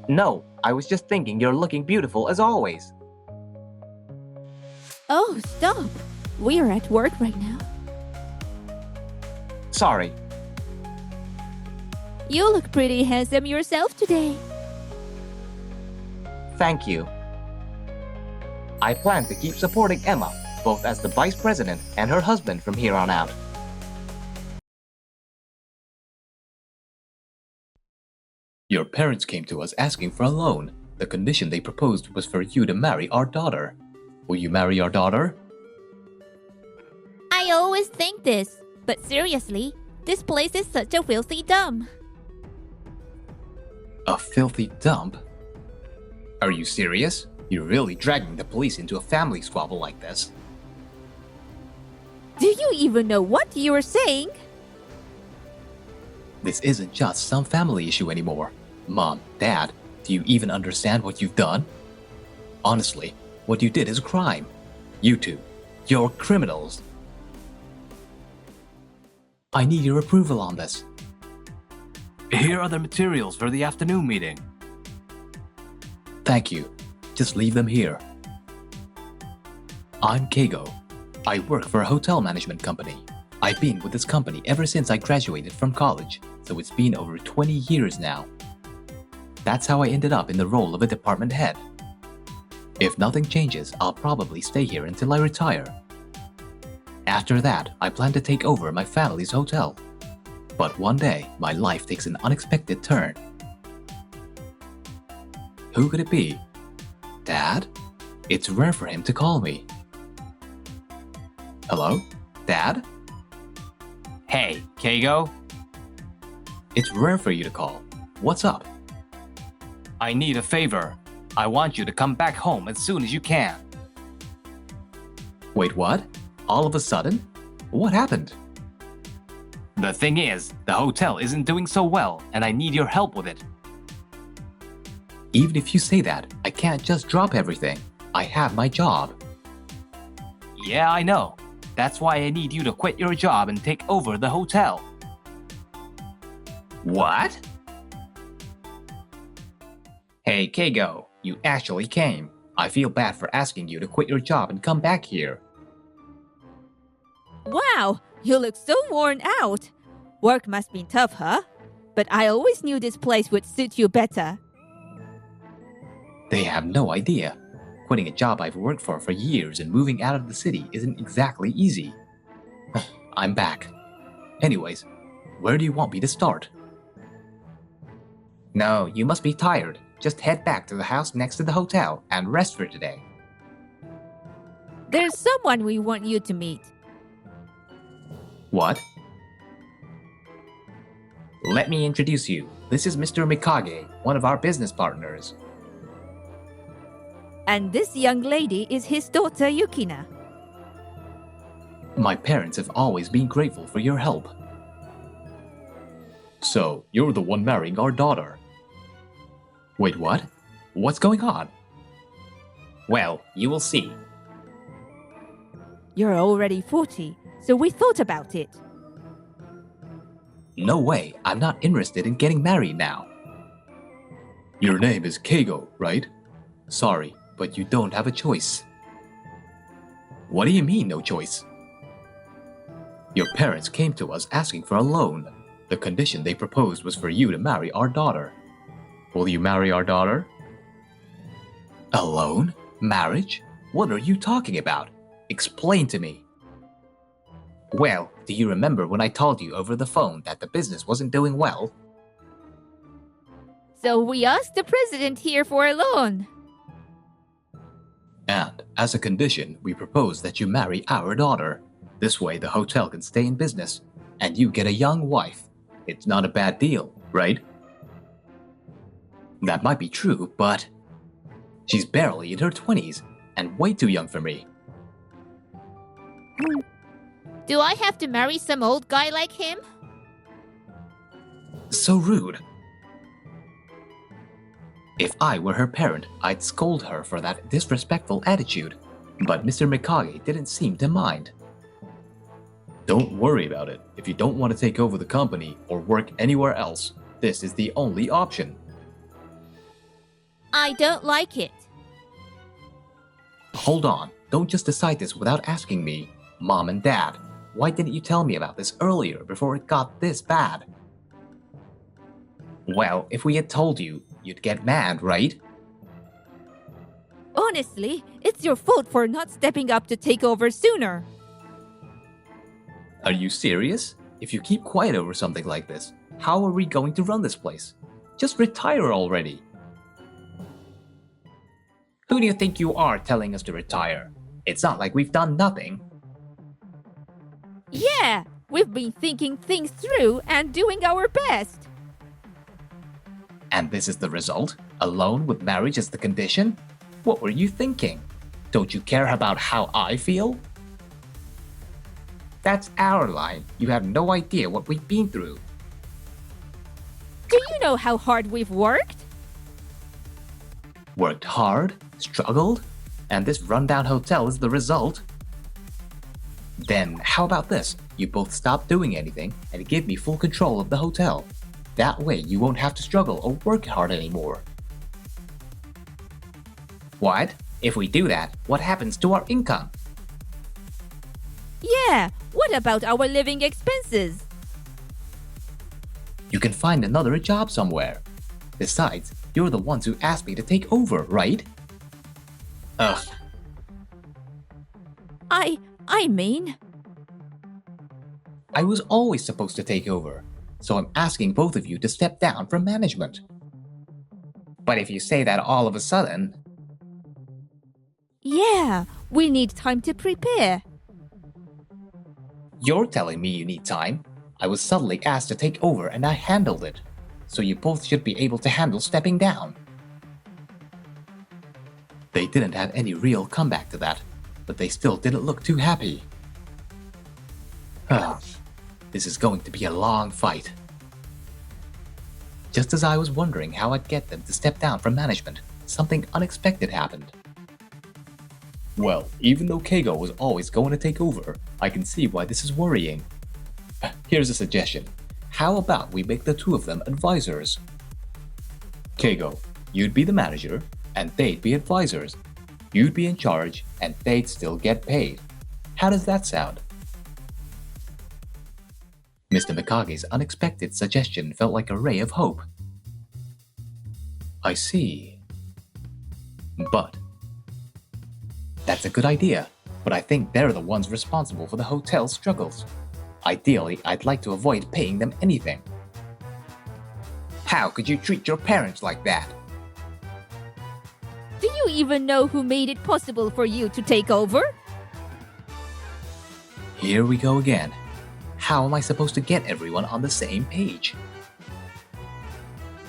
No, I was just thinking you're looking beautiful as always. Oh, stop. We're at work right now. Sorry. You look pretty handsome yourself today. Thank you. I plan to keep supporting Emma, both as the vice president and her husband from here on out. Your parents came to us asking for a loan. The condition they proposed was for you to marry our daughter. Will you marry our daughter? I always think this, but seriously, this place is such a filthy dump. A filthy dump? Are you serious? You're really dragging the police into a family squabble like this. Do you even know what you're saying? This isn't just some family issue anymore. Mom, Dad, do you even understand what you've done? Honestly, what you did is a crime. You two, you're criminals. I need your approval on this. Here are the materials for the afternoon meeting. Thank you. Just leave them here. I'm Keigo. I work for a hotel management company. I've been with this company ever since I graduated from college, so it's been over 20 years now. That's how I ended up in the role of a department head. If nothing changes, I'll probably stay here until I retire. After that, I plan to take over my family's hotel. But one day, my life takes an unexpected turn. Who could it be? Dad? It's rare for him to call me. Hello? Dad? Hey, Keigo. It's rare for you to call. What's up? I need a favor. I want you to come back home as soon as you can. Wait, what? All of a sudden? What happened? The thing is, the hotel isn't doing so well, and I need your help with it. Even if you say that, I can't just drop everything. I have my job. Yeah, I know. That's why I need you to quit your job and take over the hotel. What? Hey, Keigo, you actually came. I feel bad for asking you to quit your job and come back here. Wow, you look so worn out. Work must be tough, huh? But I always knew this place would suit you better. They have no idea. Quitting a job I've worked for years and moving out of the city isn't exactly easy. I'm back. Anyways, where do you want me to start? No, you must be tired. Just head back to the house next to the hotel and rest for today. There's someone we want you to meet. What? Let me introduce you. This is Mr. Mikage, one of our business partners. And this young lady is his daughter, Yukina. My parents have always been grateful for your help. So, you're the one marrying our daughter. Wait, what? What's going on? Well, you will see. You're already 40, so we thought about it. No way, I'm not interested in getting married now. Your name is Keigo, right? Sorry, but you don't have a choice. What do you mean, no choice? Your parents came to us asking for a loan. The condition they proposed was for you to marry our daughter. Will you marry our daughter? A loan? Marriage? What are you talking about? Explain to me. Well, do you remember when I told you over the phone that the business wasn't doing well? So we asked the president here for a loan. And, as a condition, we propose that you marry our daughter. This way the hotel can stay in business, and you get a young wife. It's not a bad deal, right? That might be true, but she's barely in her 20s, and way too young for me. Do I have to marry some old guy like him? So rude. If I were her parent, I'd scold her for that disrespectful attitude. But Mr. Mikage didn't seem to mind. Don't worry about it. If you don't want to take over the company or work anywhere else, this is the only option. I don't like it. Hold on. Don't just decide this without asking me. Mom and Dad, why didn't you tell me about this earlier before it got this bad? Well, if we had told you, you'd get mad, right? Honestly, it's your fault for not stepping up to take over sooner. Are you serious? If you keep quiet over something like this, how are we going to run this place? Just retire already. Who do you think you are telling us to retire? It's not like we've done nothing. Yeah, we've been thinking things through and doing our best. And this is the result? Alone with marriage as the condition? What were you thinking? Don't you care about how I feel? That's our line. You have no idea what we've been through. Do you know how hard we've worked? Worked hard, struggled, and this rundown hotel is the result. Then how about this? You both stop doing anything and give me full control of the hotel. That way you won't have to struggle or work hard anymore. What? If we do that, what happens to our income? Yeah, what about our living expenses? You can find another job somewhere. Besides, you're the ones who asked me to take over, right? Ugh. I mean, I was always supposed to take over, so I'm asking both of you to step down from management. But if you say that all of a sudden... yeah, we need time to prepare. You're telling me you need time? I was suddenly asked to take over and I handled it. So you both should be able to handle stepping down. They didn't have any real comeback to that, but they still didn't look too happy. This is going to be a long fight. Just as I was wondering how I'd get them to step down from management, something unexpected happened. Well, even though Keigo was always going to take over, I can see why this is worrying. Here's a suggestion. How about we make the two of them advisors? Keigo, you'd be the manager, and they'd be advisors. You'd be in charge, and they'd still get paid. How does that sound? Mr. Mikage's unexpected suggestion felt like a ray of hope. I see. But that's a good idea, but I think they're the ones responsible for the hotel's struggles. Ideally, I'd like to avoid paying them anything. How could you treat your parents like that? Do you even know who made it possible for you to take over? Here we go again. How am I supposed to get everyone on the same page?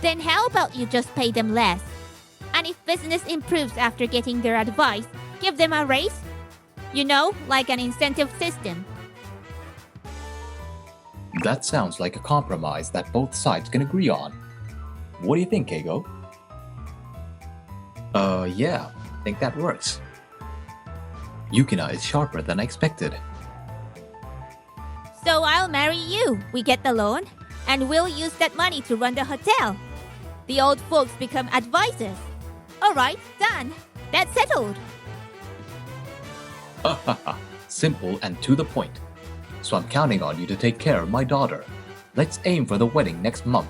Then how about you just pay them less? And if business improves after getting their advice, give them a raise? You know, like an incentive system. That sounds like a compromise that both sides can agree on. What do you think, Keigo? Yeah, I think that works. Yukina is sharper than I expected. So I'll marry you. We get the loan, and we'll use that money to run the hotel. The old folks become advisors. All right, done. That's settled. Simple and to the point. So I'm counting on you to take care of my daughter. Let's aim for the wedding next month.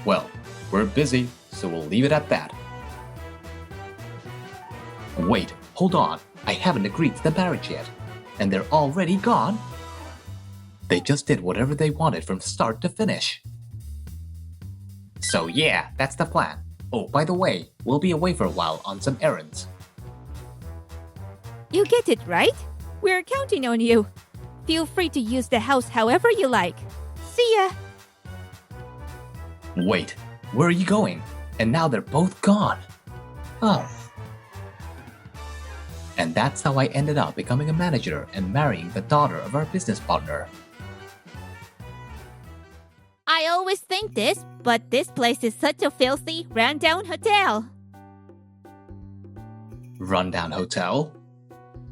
Well, we're busy, so we'll leave it at that. Wait, hold on. I haven't agreed to the marriage yet. And they're already gone? They just did whatever they wanted from start to finish. So yeah, that's the plan. Oh, by the way, we'll be away for a while on some errands. You get it, right? We're counting on you. Feel free to use the house however you like. See ya! Wait, where are you going? And now they're both gone. Oh. And that's how I ended up becoming a manager and marrying the daughter of our business partner. I always think this, but this place is such a filthy, rundown hotel. Rundown hotel?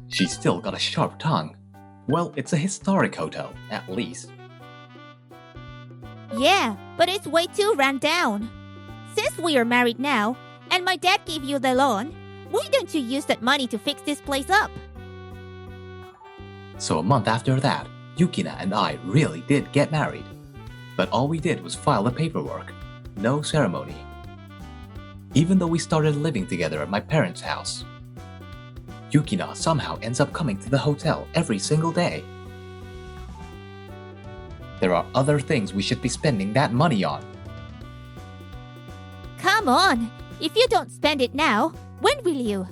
She's still got a sharp tongue. Well, it's a historic hotel, at least. Yeah, but it's way too rundown. Since we are married now, and my dad gave you the loan, why don't you use that money to fix this place up? So a month after that, Yukina and I really did get married. But all we did was file the paperwork. No ceremony. Even though we started living together at my parents' house. Yukina somehow ends up coming to the hotel every single day. There are other things we should be spending that money on. Come on! If you don't spend it now, when will you?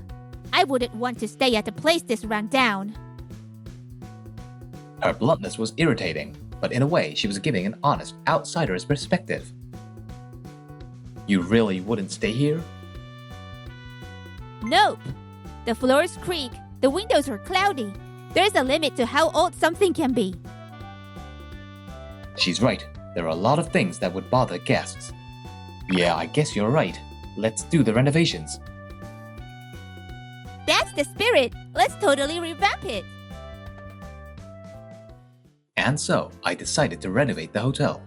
I wouldn't want to stay at a place this run down. Her bluntness was irritating, but in a way she was giving an honest outsider's perspective. You really wouldn't stay here? Nope. The floors creak, the windows are cloudy. There's a limit to how old something can be. She's right. There are a lot of things that would bother guests. Yeah, I guess you're right. Let's do the renovations. That's the spirit. Let's totally revamp it. And so, I decided to renovate the hotel.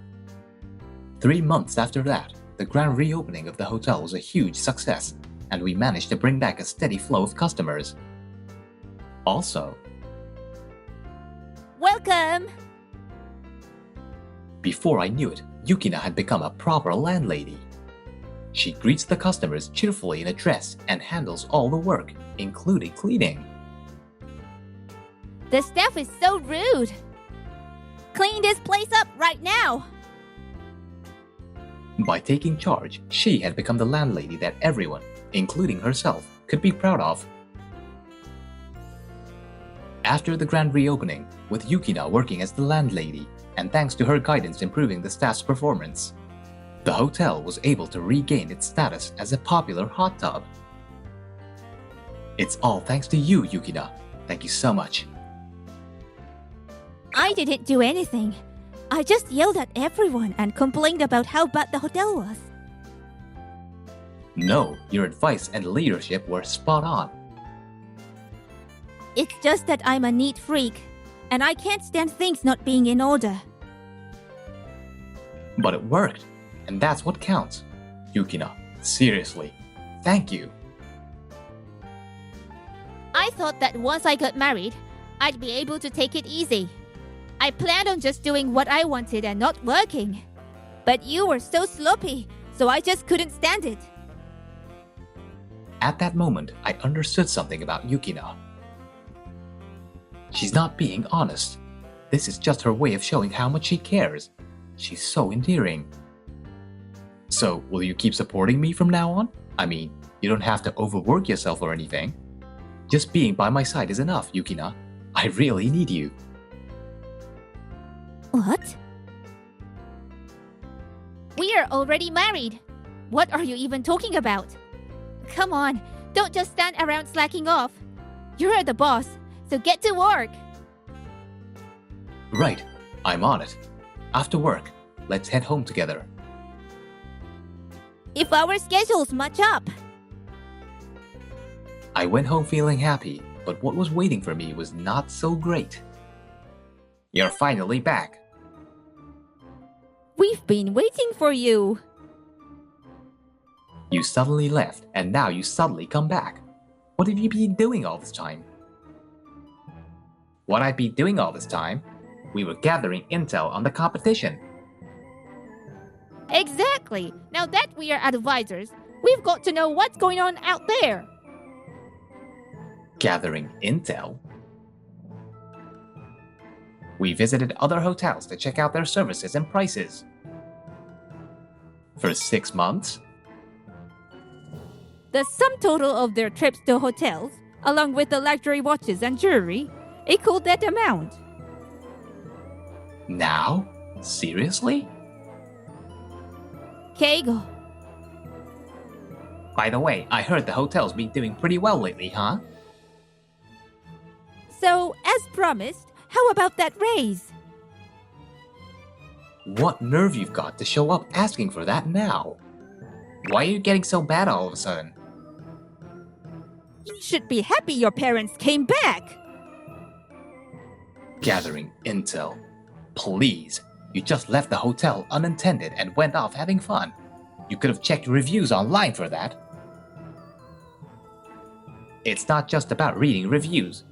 3 months after that, the grand reopening of the hotel was a huge success, and we managed to bring back a steady flow of customers. Also, Welcome! before I knew it, Yukina had become a proper landlady. She greets the customers cheerfully in a dress and handles all the work, including cleaning. The staff is so rude. Clean this place up right now. By taking charge, she had become the landlady that everyone, including herself, could be proud of. After the grand reopening, with Yukina working as the landlady, and thanks to her guidance improving the staff's performance, the hotel was able to regain its status as a popular hot tub. It's all thanks to you, Yukina. Thank you so much. I didn't do anything. I just yelled at everyone and complained about how bad the hotel was. No, your advice and leadership were spot on. It's just that I'm a neat freak, and I can't stand things not being in order. But it worked, and that's what counts. Yukina, seriously, thank you. I thought that once I got married, I'd be able to take it easy. I planned on just doing what I wanted and not working. But you were so sloppy, so I just couldn't stand it. At that moment, I understood something about Yukina. She's not being honest. This is just her way of showing how much she cares. She's so endearing. So, will you keep supporting me from now on? I mean, you don't have to overwork yourself or anything. Just being by my side is enough, Yukina. I really need you. What? We are already married. What are you even talking about? Come on, don't just stand around slacking off. You're the boss, so get to work. Right, I'm on it. After work, let's head home together. If our schedules match up. I went home feeling happy, but what was waiting for me was not so great. You're finally back. We've been waiting for you. You suddenly left, and now you suddenly come back. What have you been doing all this time? What I've been doing all this time? We were gathering intel on the competition. Exactly. Now that we are advisors, we've got to know what's going on out there. Gathering intel? We visited other hotels to check out their services and prices. For 6 months? The sum total of their trips to hotels, along with the luxury watches and jewelry, equaled that amount. Now? Seriously? Keigo, By the way, I heard the hotel's been doing pretty well lately, huh? So, as promised, how about that raise? What nerve you've got to show up asking for that now? Why are you getting so bad all of a sudden? You should be happy your parents came back. Gathering intel. Please, you just left the hotel unattended and went off having fun. You could have checked reviews online for that. It's not just about reading reviews.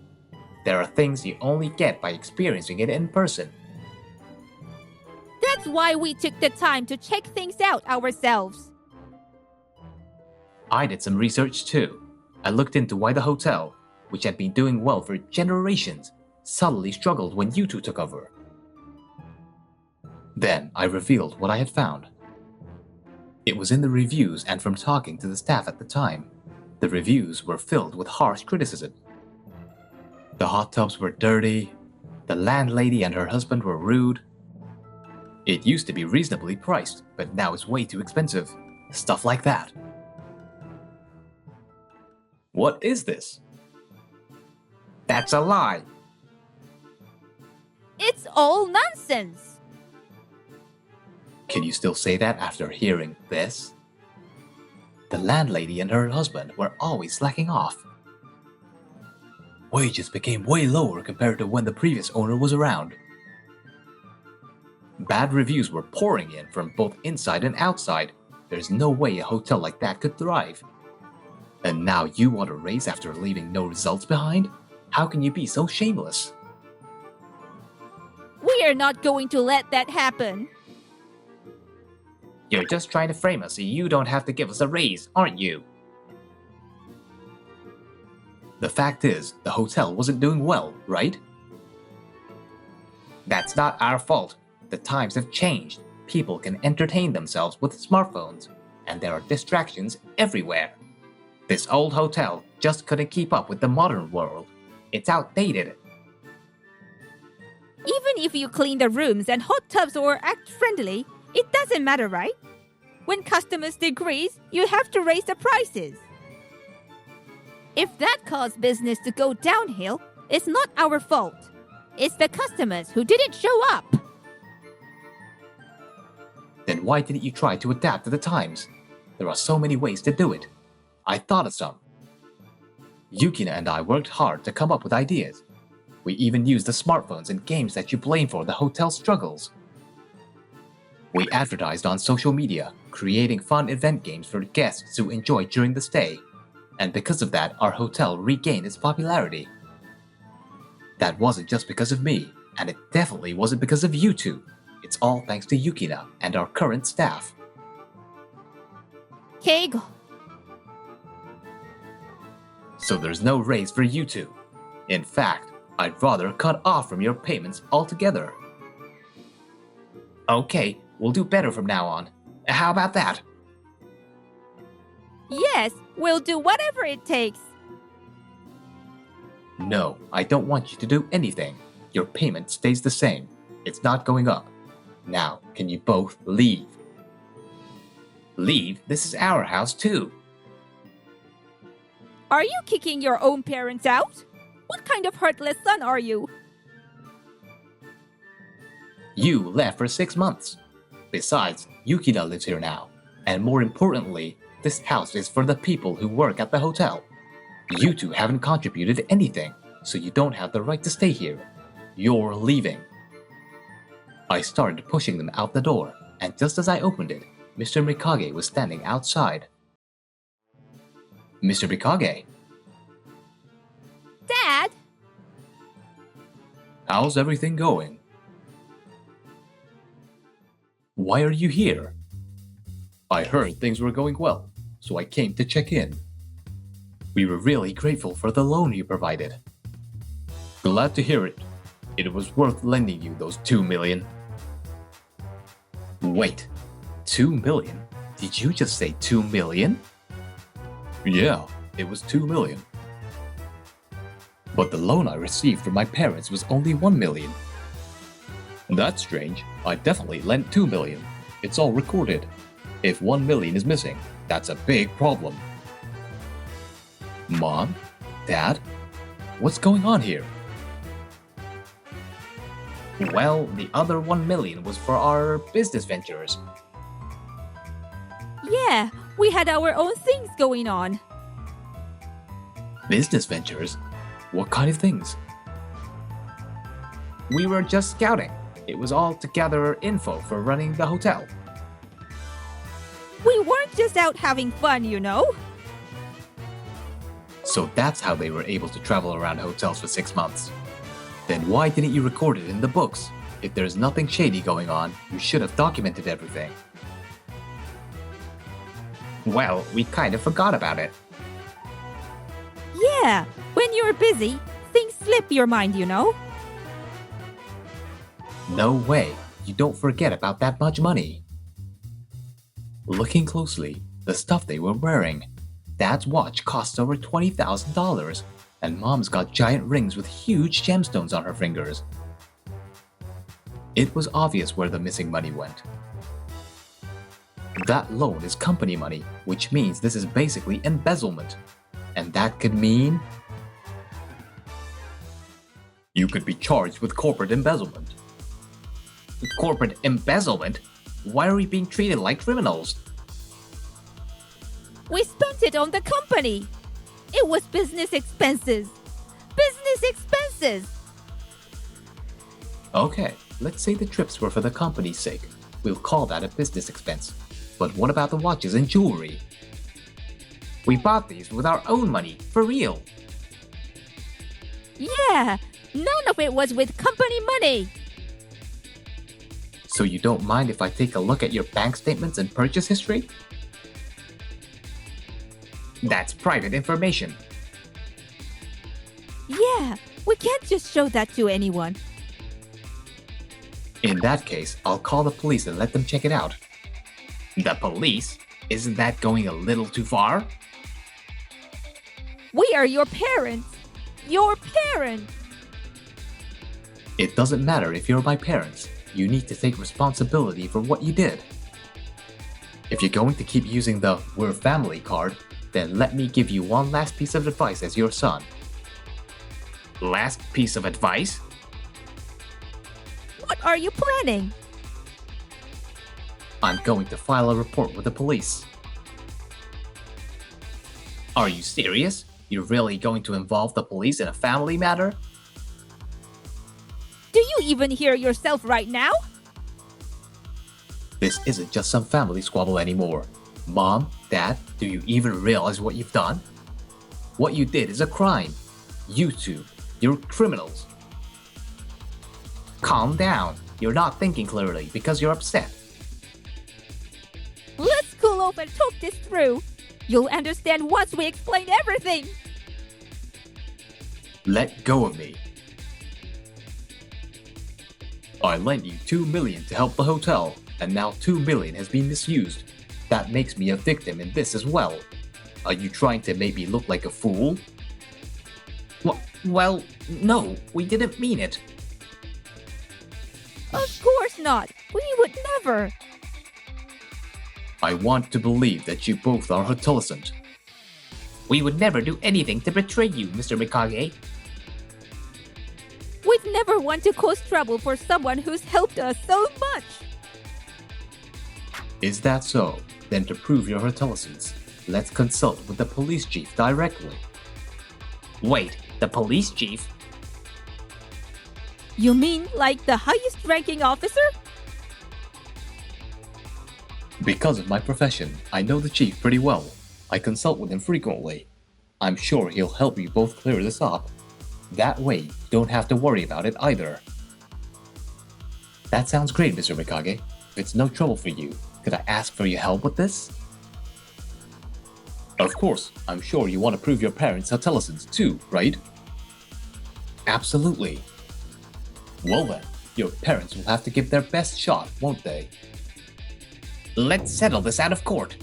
There are things you only get by experiencing it in person. That's why we took the time to check things out ourselves. I did some research too. I looked into why the hotel, which had been doing well for generations, suddenly struggled when you two took over. Then I revealed what I had found. It was in the reviews and from talking to the staff at the time. The reviews were filled with harsh criticism. The hot tubs were dirty, the landlady and her husband were rude. It used to be reasonably priced, but now it's way too expensive. Stuff like that. What is this? That's a lie. It's all nonsense. Can you still say that after hearing this? The landlady and her husband were always slacking off. Wages became way lower compared to when the previous owner was around. Bad reviews were pouring in from both inside and outside. There's no way a hotel like that could thrive. And now you want a raise after leaving no results behind? How can you be so shameless? We are not going to let that happen. You're just trying to frame us so you don't have to give us a raise, aren't you? The fact is, the hotel wasn't doing well, right? That's not our fault. The times have changed. People can entertain themselves with smartphones, and there are distractions everywhere. This old hotel just couldn't keep up with the modern world. It's outdated. Even if you clean the rooms and hot tubs or act friendly, it doesn't matter, right? When customers decrease, you have to raise the prices. If that caused business to go downhill, it's not our fault. It's the customers who didn't show up. Then why didn't you try to adapt to the times? There are so many ways to do it. I thought of some. Yukina and I worked hard to come up with ideas. We even used the smartphones and games that you blame for the hotel's struggles. We advertised on social media, creating fun event games for guests to enjoy during the stay. And because of that, our hotel regained its popularity. That wasn't just because of me, and it definitely wasn't because of you two. It's all thanks to Yukina and our current staff. Keigo. So there's no raise for you two. In fact, I'd rather cut off from your payments altogether. Okay, we'll do better from now on. How about that? Yes, we'll do whatever it takes. No, I don't want you to do anything. Your payment stays the same. It's not going up. Now, can you both leave? Leave? This is our house too. Are you kicking your own parents out? What kind of heartless son are you? You left for 6 months. Besides, Yukina lives here now. And more importantly, this house is for the people who work at the hotel. You two haven't contributed anything, so you don't have the right to stay here. You're leaving. I started pushing them out the door, and just as I opened it, Mr. Mikage was standing outside. Mr. Mikage, Dad! how's everything going? Why are you here? I heard things were going well, so I came to check in. We were really grateful for the loan you provided. Glad to hear it. It was worth lending you those 2 million. Wait, 2 million? Did you just say 2 million? Yeah, it was 2 million. But the loan I received from my parents was only 1 million. That's strange. I definitely lent 2 million. It's all recorded. If 1 million is missing, that's a big problem. Mom? Dad? What's going on here? Well, the other 1 million was for our business ventures. Yeah, we had our own things going on. Business ventures? What kind of things? We were just scouting. It was all to gather info for running the hotel. We weren't just out having fun, you know? So that's how they were able to travel around hotels for 6 months. Then why didn't you record it in the books? If there's nothing shady going on, you should have documented everything. Well, we kind of forgot about it. Yeah, when you're busy, things slip your mind, you know? No way, you don't forget about that much money. Looking closely, the stuff they were wearing. Dad's watch costs over $20,000, and Mom's got giant rings with huge gemstones on her fingers. It was obvious where the missing money went. That loan is company money, which means this is basically embezzlement. And that could mean you could be charged with corporate embezzlement. Corporate embezzlement? Why are we being treated like criminals? We spent it on the company. It was business expenses. Business expenses! Okay, let's say the trips were for the company's sake. We'll call that a business expense. But what about the watches and jewelry? We bought these with our own money, for real. Yeah, none of it was with company money. So you don't mind if I take a look at your bank statements and purchase history? That's private information. Yeah, we can't just show that to anyone. In that case, I'll call the police and let them check it out. The police? Isn't that going a little too far? We are your parents. Your parents. It doesn't matter if you're my parents. You need to take responsibility for what you did. If you're going to keep using the "we're family" card, then let me give you one last piece of advice as your son. Last piece of advice? What are you planning? I'm going to file a report with the police. Are you serious? You're really going to involve the police in a family matter? Do you even hear yourself right now? This isn't just some family squabble anymore. Mom, Dad, do you even realize what you've done? What you did is a crime. You two, you're criminals. Calm down. You're not thinking clearly because you're upset. Let's cool off and talk this through. You'll understand once we explain everything. Let go of me. I lent you $2 million to help the hotel, and now $2 million has been misused. That makes me a victim in this as well. Are you trying to make me look like a fool? Well, no, we didn't mean it. Of course not. We would never. I want to believe that you both are Hotelicent. We would never do anything to betray you, Mr. Mikage. We'd never want to cause trouble for someone who's helped us so much. Is that so? Then to prove your Hotelicence, let's consult with the police chief directly. Wait, the police chief? You mean like the highest ranking officer? Because of my profession, I know the chief pretty well. I consult with him frequently. I'm sure he'll help you both clear this up. That way, you don't have to worry about it either. That sounds great, Mr. Mikage. If it's no trouble for you, could I ask for your help with this? Of course, I'm sure you want to prove your parents' Hotelicence too, right? Absolutely. Well then, your parents will have to give their best shot, won't they? Let's settle this out of court.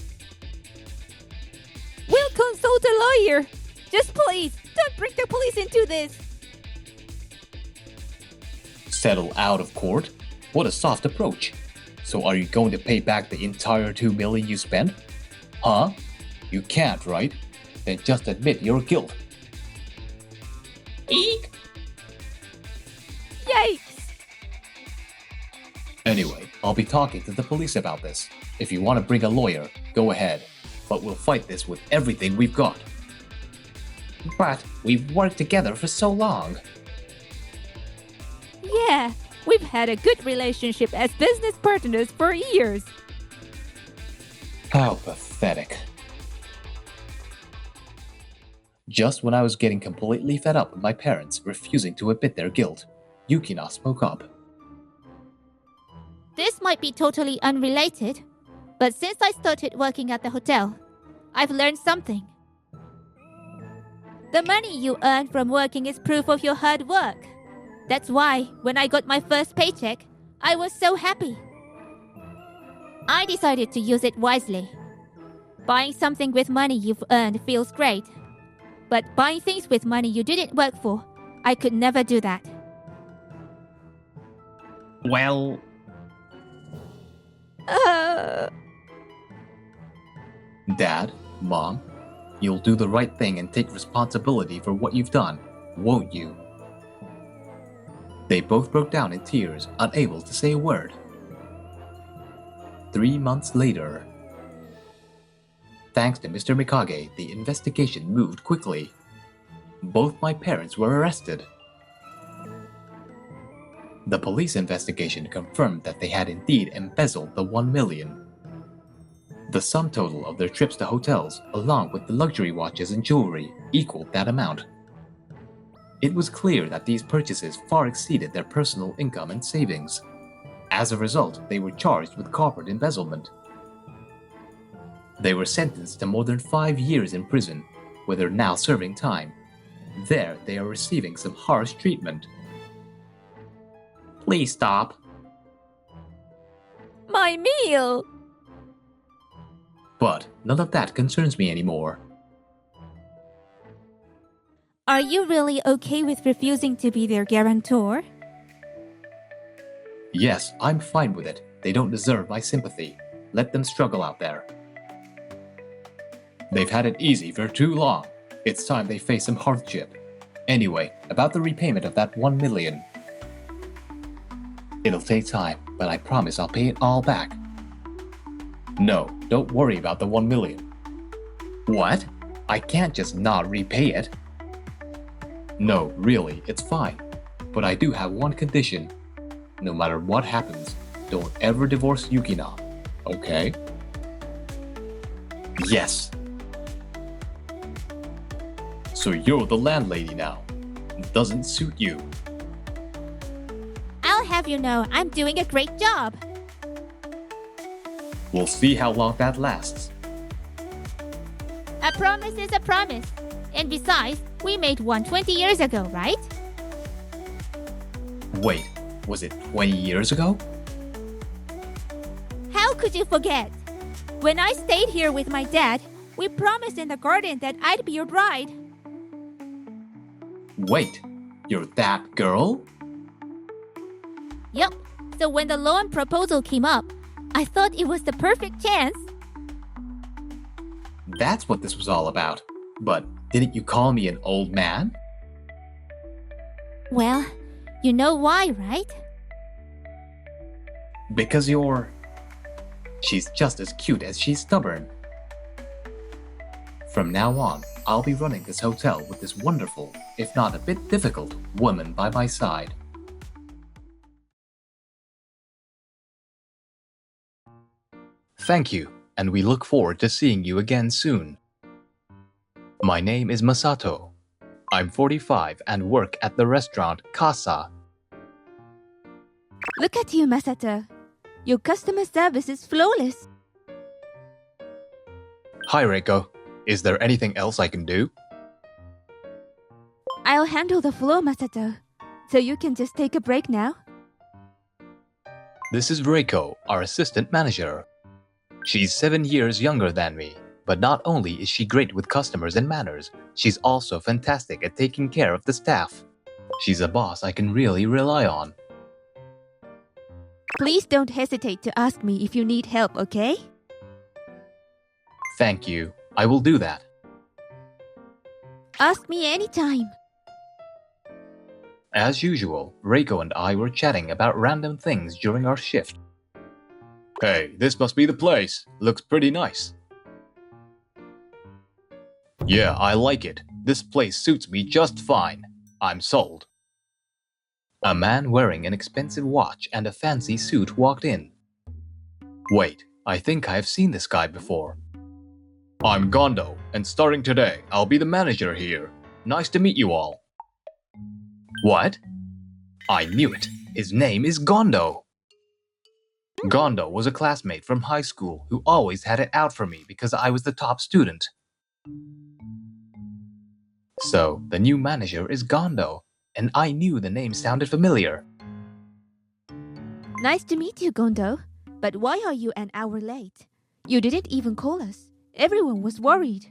We'll consult a lawyer. Just please, don't bring the police into this. Settle out of court? What a soft approach. So are you going to pay back the entire $2 million you spent? Huh? You can't, right? Then just admit your guilt. Eek! Yikes! I'll be talking to the police about this. If you want to bring a lawyer, go ahead. But we'll fight this with everything we've got. But we've worked together for so long. Yeah, we've had a good relationship as business partners for years. How pathetic. Just when I was getting completely fed up with my parents refusing to admit their guilt, Yukina spoke up. This might be totally unrelated, but since I started working at the hotel, I've learned something. The money you earn from working is proof of your hard work. That's why, when I got my first paycheck, I was so happy. I decided to use it wisely. Buying something with money you've earned feels great. But buying things with money you didn't work for, I could never do that. Well, Dad, Mom, you'll do the right thing and take responsibility for what you've done, won't you? They both broke down in tears, unable to say a word. 3 months later. Thanks to Mr. Mikage, the investigation moved quickly. Both my parents were arrested. The police investigation confirmed that they had indeed embezzled the 1 million. The sum total of their trips to hotels, along with the luxury watches and jewelry, equaled that amount. It was clear that these purchases far exceeded their personal income and savings. As a result, they were charged with corporate embezzlement. They were sentenced to more than 5 years in prison, where they're now serving time. There, they are receiving some harsh treatment. Please stop. My meal! But none of that concerns me anymore. Are you really okay with refusing to be their guarantor? Yes, I'm fine with it. They don't deserve my sympathy. Let them struggle out there. They've had it easy for too long. It's time they face some hardship. Anyway, about the repayment of that 1 million. It'll take time, but I promise I'll pay it all back. No, don't worry about the 1 million. What? I can't just not repay it. No, really, it's fine. But I do have one condition. No matter what happens, don't ever divorce Yukina, okay? Yes. So you're the landlady now. It doesn't suit you. I'll have you know I'm doing a great job. We'll see how long that lasts. A promise is a promise. And besides, we made one 20 years ago, right? Wait, was it 20 years ago? How could you forget? When I stayed here with my dad, we promised in the garden that I'd be your bride. Wait, you're that girl? Yup. So when the loan proposal came up, I thought it was the perfect chance. That's what this was all about. But didn't you call me an old man? Well, you know why, right? Because she's just as cute as she's stubborn. From now on, I'll be running this hotel with this wonderful, if not a bit difficult, woman by my side. Thank you, and we look forward to seeing you again soon. My name is Masato. I'm 45 and work at the restaurant Casa. Look at you, Masato. Your customer service is flawless. Hi, Reiko. Is there anything else I can do? I'll handle the floor, Masato. So you can just take a break now? This is Reiko, our assistant manager. She's 7 years younger than me, but not only is she great with customers and manners, she's also fantastic at taking care of the staff. She's a boss I can really rely on. Please don't hesitate to ask me if you need help, okay? Thank you. I will do that. Ask me anytime. As usual, Reiko and I were chatting about random things during our shift. Hey, this must be the place. Looks pretty nice. Yeah, I like it. This place suits me just fine. I'm sold. A man wearing an expensive watch and a fancy suit walked in. Wait, I think I've seen this guy before. I'm Gondo, and starting today, I'll be the manager here. Nice to meet you all. What? I knew it. His name is Gondo. Gondo was a classmate from high school who always had it out for me because I was the top student. So, the new manager is Gondo, and I knew the name sounded familiar. Nice to meet you, Gondo. But why are you an hour late? You didn't even call us. Everyone was worried.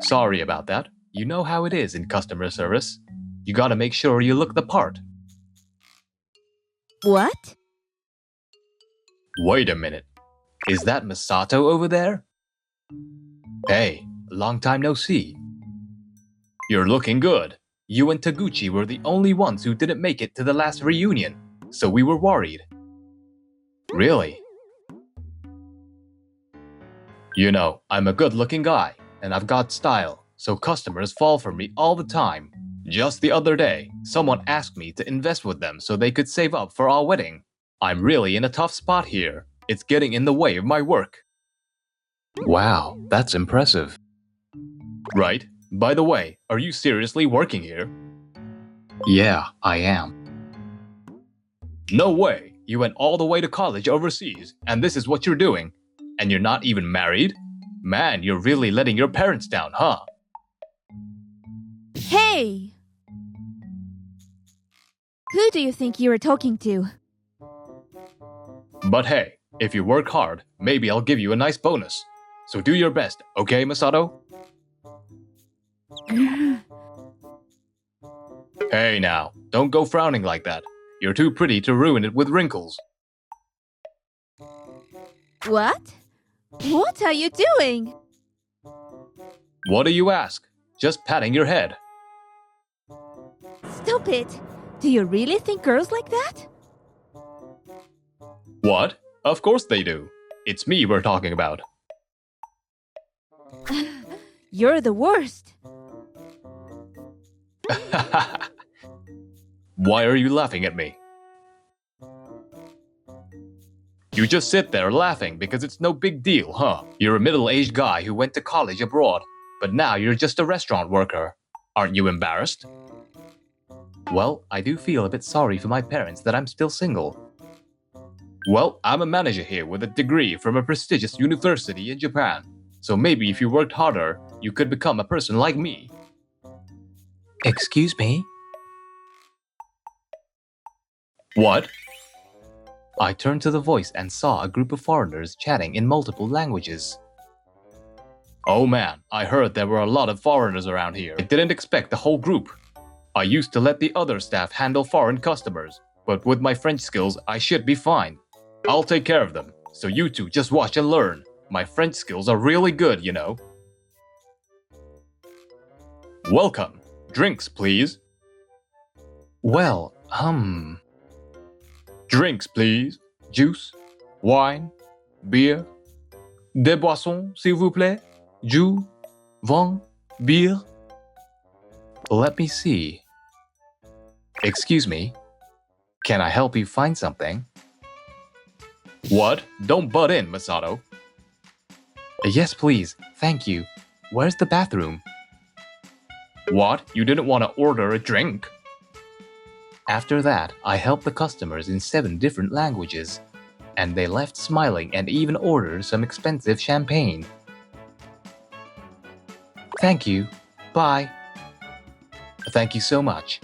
Sorry about that. You know how it is in customer service. You gotta make sure you look the part. What? Wait a minute. Is that Masato over there? Hey, long time no see. You're looking good. You and Taguchi were the only ones who didn't make it to the last reunion, so we were worried. Really? You know, I'm a good-looking guy, and I've got style, so customers fall for me all the time. Just the other day, someone asked me to invest with them so they could save up for our wedding. I'm really in a tough spot here. It's getting in the way of my work. Wow, that's impressive. Right? By the way, are you seriously working here? Yeah, I am. No way! You went all the way to college overseas, and this is what you're doing. And you're not even married? Man, you're really letting your parents down, huh? Hey! Who do you think you are talking to? But hey, if you work hard, maybe I'll give you a nice bonus. So do your best, okay, Masato? Hey now, don't go frowning like that. You're too pretty to ruin it with wrinkles. What? What are you doing? What do you ask? Just patting your head. Stop it! Do you really think girls like that? What? Of course they do. It's me we're talking about. You're the worst. Why are you laughing at me? You just sit there laughing because it's no big deal, huh? You're a middle-aged guy who went to college abroad, but now you're just a restaurant worker. Aren't you embarrassed? Well, I do feel a bit sorry for my parents that I'm still single. Well, I'm a manager here with a degree from a prestigious university in Japan. So maybe if you worked harder, you could become a person like me. Excuse me? What? I turned to the voice and saw a group of foreigners chatting in multiple languages. Oh man, I heard there were a lot of foreigners around here. I didn't expect the whole group. I used to let the other staff handle foreign customers, but with my French skills, I should be fine. I'll take care of them, so you two just watch and learn. My French skills are really good, you know. Welcome. Drinks, please. Well, Drinks, please. Juice, wine, beer. Des boissons, s'il vous plaît. Jus, vin, beer. Let me see. Excuse me. Can I help you find something? What? Don't butt in, Masato. Yes, please. Thank you. Where's the bathroom? What? You didn't want to order a drink? After that, I helped the customers in 7 different languages, and they left smiling and even ordered some expensive champagne. Thank you. Bye. Thank you so much.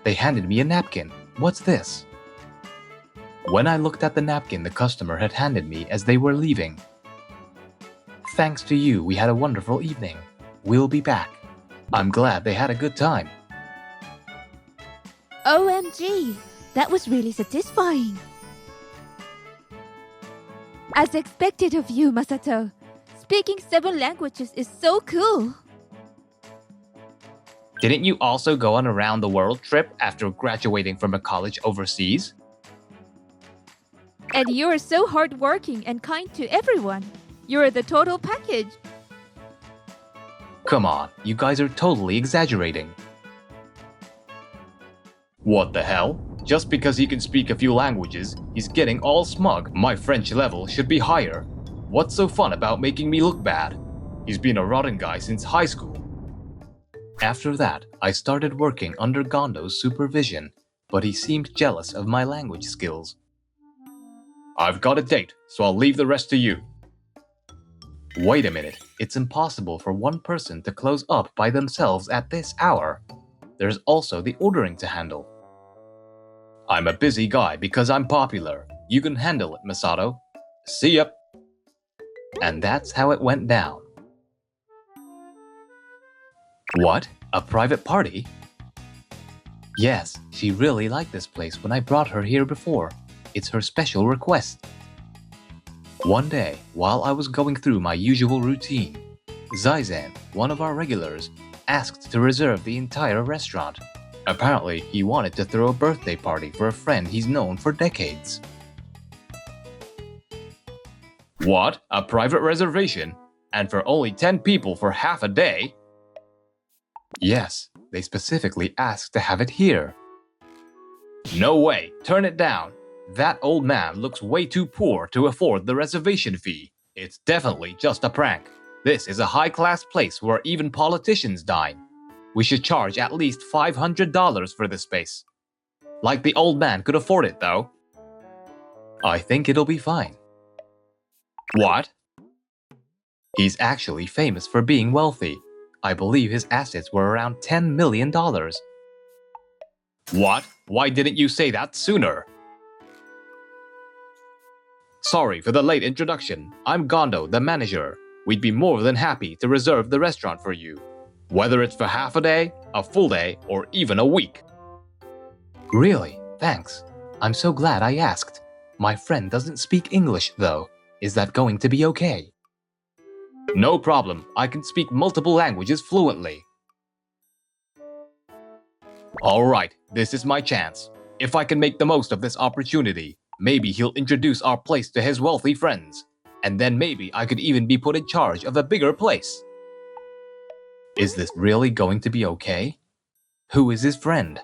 They handed me a napkin. What's this? When I looked at the napkin the customer had handed me as they were leaving. Thanks to you, we had a wonderful evening. We'll be back. I'm glad they had a good time. OMG! That was really satisfying. As expected of you, Masato. Speaking 7 languages is so cool. Didn't you also go on a round-the-world trip after graduating from a college overseas? And you're so hardworking and kind to everyone. You're the total package. Come on, you guys are totally exaggerating. What the hell? Just because he can speak a few languages, he's getting all smug. My French level should be higher. What's so fun about making me look bad? He's been a rotten guy since high school. After that, I started working under Gondo's supervision, but he seemed jealous of my language skills. I've got a date, so I'll leave the rest to you. Wait a minute, it's impossible for one person to close up by themselves at this hour. There's also the ordering to handle. I'm a busy guy because I'm popular. You can handle it, Masato. See ya. And that's how it went down. What? A private party? Yes, she really liked this place when I brought her here before. It's her special request. One day, while I was going through my usual routine, Zaizan, one of our regulars, asked to reserve the entire restaurant. Apparently, he wanted to throw a birthday party for a friend he's known for decades. What? A private reservation? And for only 10 people for half a day? Yes, they specifically asked to have it here. No way, turn it down. That old man looks way too poor to afford the reservation fee. It's definitely just a prank. This is a high-class place where even politicians dine. We should charge at least $500 for this space. Like the old man could afford it, though. I think it'll be fine. What? He's actually famous for being wealthy. I believe his assets were around $10 million. What? Why didn't you say that sooner? Sorry for the late introduction. I'm Gondo, the manager. We'd be more than happy to reserve the restaurant for you. Whether it's for half a day, a full day, or even a week. Really? Thanks. I'm so glad I asked. My friend doesn't speak English, though. Is that going to be okay? No problem. I can speak multiple languages fluently. Alright, this is my chance. If I can make the most of this opportunity, maybe he'll introduce our place to his wealthy friends. And then maybe I could even be put in charge of a bigger place. Is this really going to be okay? Who is his friend?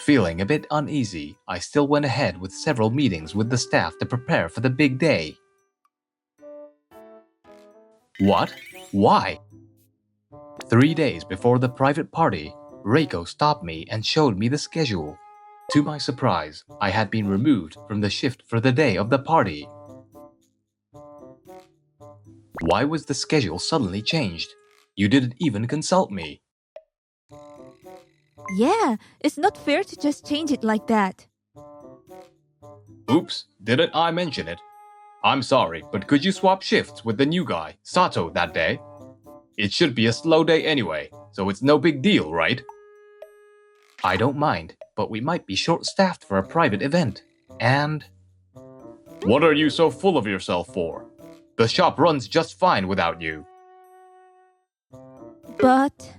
Feeling a bit uneasy, I still went ahead with several meetings with the staff to prepare for the big day. What? Why? 3 days before the private party, Reiko stopped me and showed me the schedule. To my surprise, I had been removed from the shift for the day of the party. Why was the schedule suddenly changed? You didn't even consult me. Yeah, it's not fair to just change it like that. Oops, didn't I mention it? I'm sorry, but could you swap shifts with the new guy, Sato, that day? It should be a slow day anyway, so it's no big deal, right? I don't mind, but we might be short-staffed for a private event. And... What are you so full of yourself for? The shop runs just fine without you. But...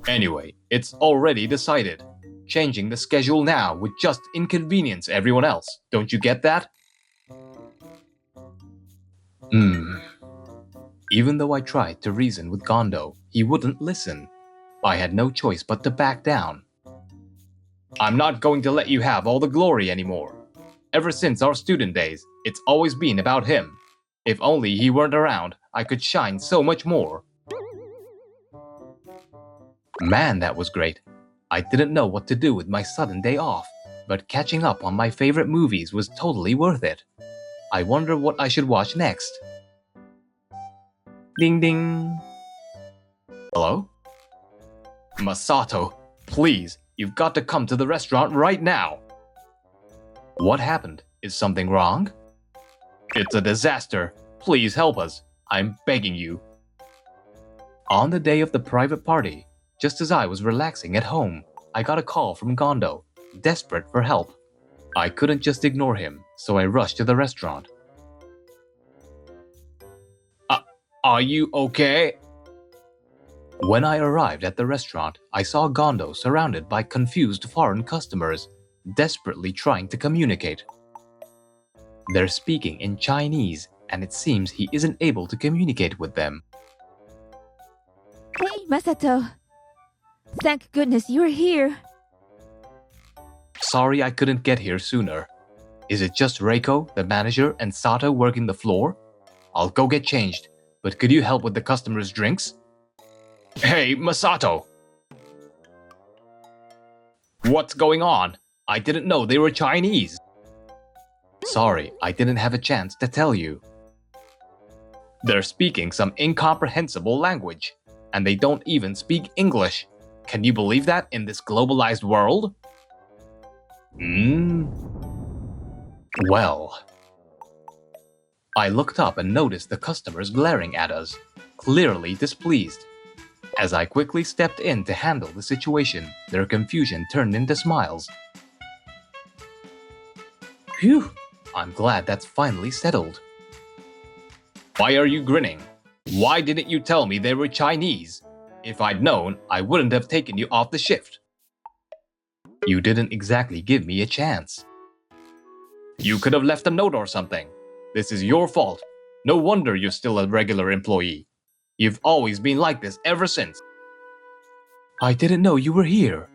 Anyway, it's already decided. Changing the schedule now would just inconvenience everyone else. Don't you get that? Even though I tried to reason with Gondo, he wouldn't listen. I had no choice but to back down. I'm not going to let you have all the glory anymore. Ever since our student days, it's always been about him. If only he weren't around, I could shine so much more. Man, that was great. I didn't know what to do with my sudden day off, but catching up on my favorite movies was totally worth it. I wonder what I should watch next. Ding ding. Hello? Masato, please, you've got to come to the restaurant right now. What happened? Is something wrong? It's a disaster. Please help us. I'm begging you. On the day of the private party, just as I was relaxing at home, I got a call from Gondo, desperate for help. I couldn't just ignore him, so I rushed to the restaurant. Are you okay? When I arrived at the restaurant, I saw Gondo surrounded by confused foreign customers. desperately trying to communicate. They're speaking in Chinese, and it seems he isn't able to communicate with them. Hey, Masato. Thank goodness you're here. Sorry I couldn't get here sooner. Is it just Reiko, the manager, and Sato working the floor? I'll go get changed, but could you help with the customers' drinks? Hey, Masato! What's going on? I didn't know they were Chinese. Sorry, I didn't have a chance to tell you. They're speaking some incomprehensible language, and they don't even speak English. Can you believe that in this globalized world? Well, I looked up and noticed the customers glaring at us, clearly displeased. As I quickly stepped in to handle the situation, their confusion turned into smiles. Phew, I'm glad that's finally settled. Why are you grinning? Why didn't you tell me they were Chinese? If I'd known, I wouldn't have taken you off the shift. You didn't exactly give me a chance. You could have left a note or something. This is your fault. No wonder you're still a regular employee. You've always been like this ever since. I didn't know you were here.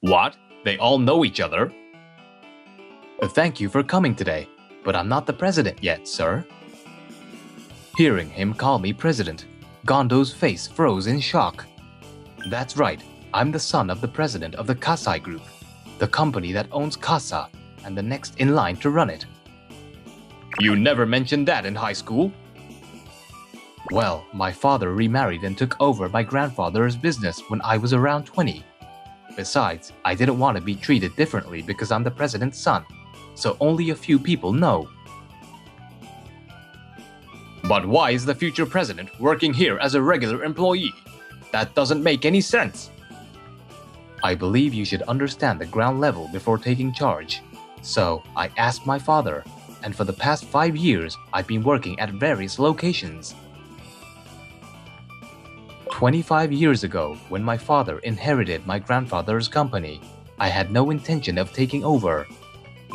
What? They all know each other? Thank you for coming today, but I'm not the president yet, sir. Hearing him call me president, Gondo's face froze in shock. That's right, I'm the son of the president of the Kasai Group, the company that owns Kasa, and the next in line to run it. You never mentioned that in high school. Well, my father remarried and took over my grandfather's business when I was around 20. Besides, I didn't want to be treated differently because I'm the president's son, so only a few people know. But why is the future president working here as a regular employee? That doesn't make any sense. I believe you should understand the ground level before taking charge. So, I asked my father, and for the past 5 years, I've been working at various locations. 25 years ago, when my father inherited my grandfather's company, I had no intention of taking over.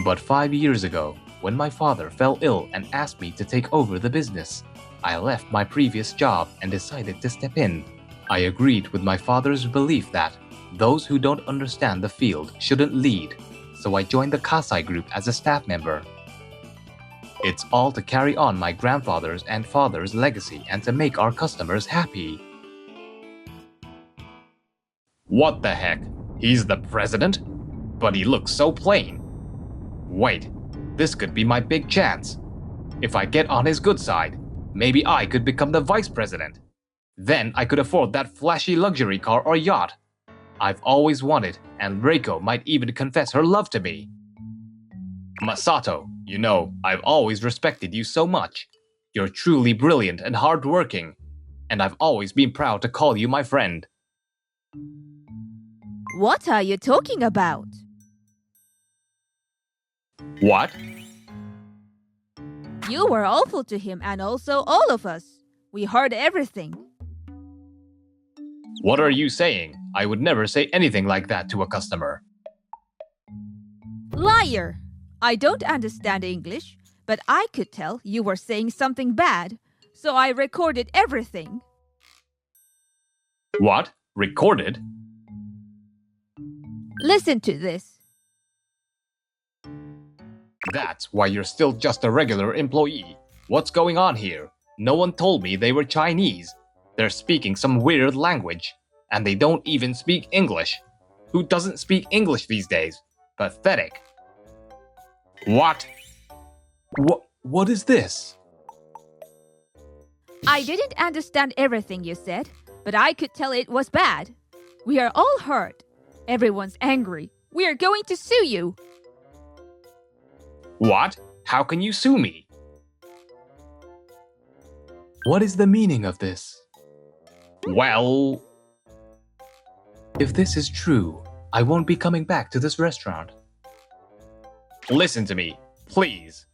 But 5 years ago, when my father fell ill and asked me to take over the business, I left my previous job and decided to step in. I agreed with my father's belief that those who don't understand the field shouldn't lead, so I joined the Kasai Group as a staff member. It's all to carry on my grandfather's and father's legacy and to make our customers happy. What the heck? He's the president? But he looks so plain. Wait, this could be my big chance. If I get on his good side, maybe I could become the vice president. Then I could afford that flashy luxury car or yacht I've always wanted, and Reiko might even confess her love to me. Masato, you know, I've always respected you so much. You're truly brilliant and hardworking, and I've always been proud to call you my friend. What are you talking about? What? You were awful to him and also all of us. We heard everything. What are you saying? I would never say anything like that to a customer. Liar! I don't understand English, but I could tell you were saying something bad, so I recorded everything. What? Recorded? Listen to this. That's why you're still just a regular employee. What's going on here? No one told me they were Chinese. They're speaking some weird language, and they don't even speak English. Who doesn't speak English these days? Pathetic. What? What is this? I didn't understand everything you said, but I could tell it was bad. We are all hurt. Everyone's angry. We are going to sue you. What? How can you sue me? What is the meaning of this? Well... If this is true, I won't be coming back to this restaurant. Listen to me, please.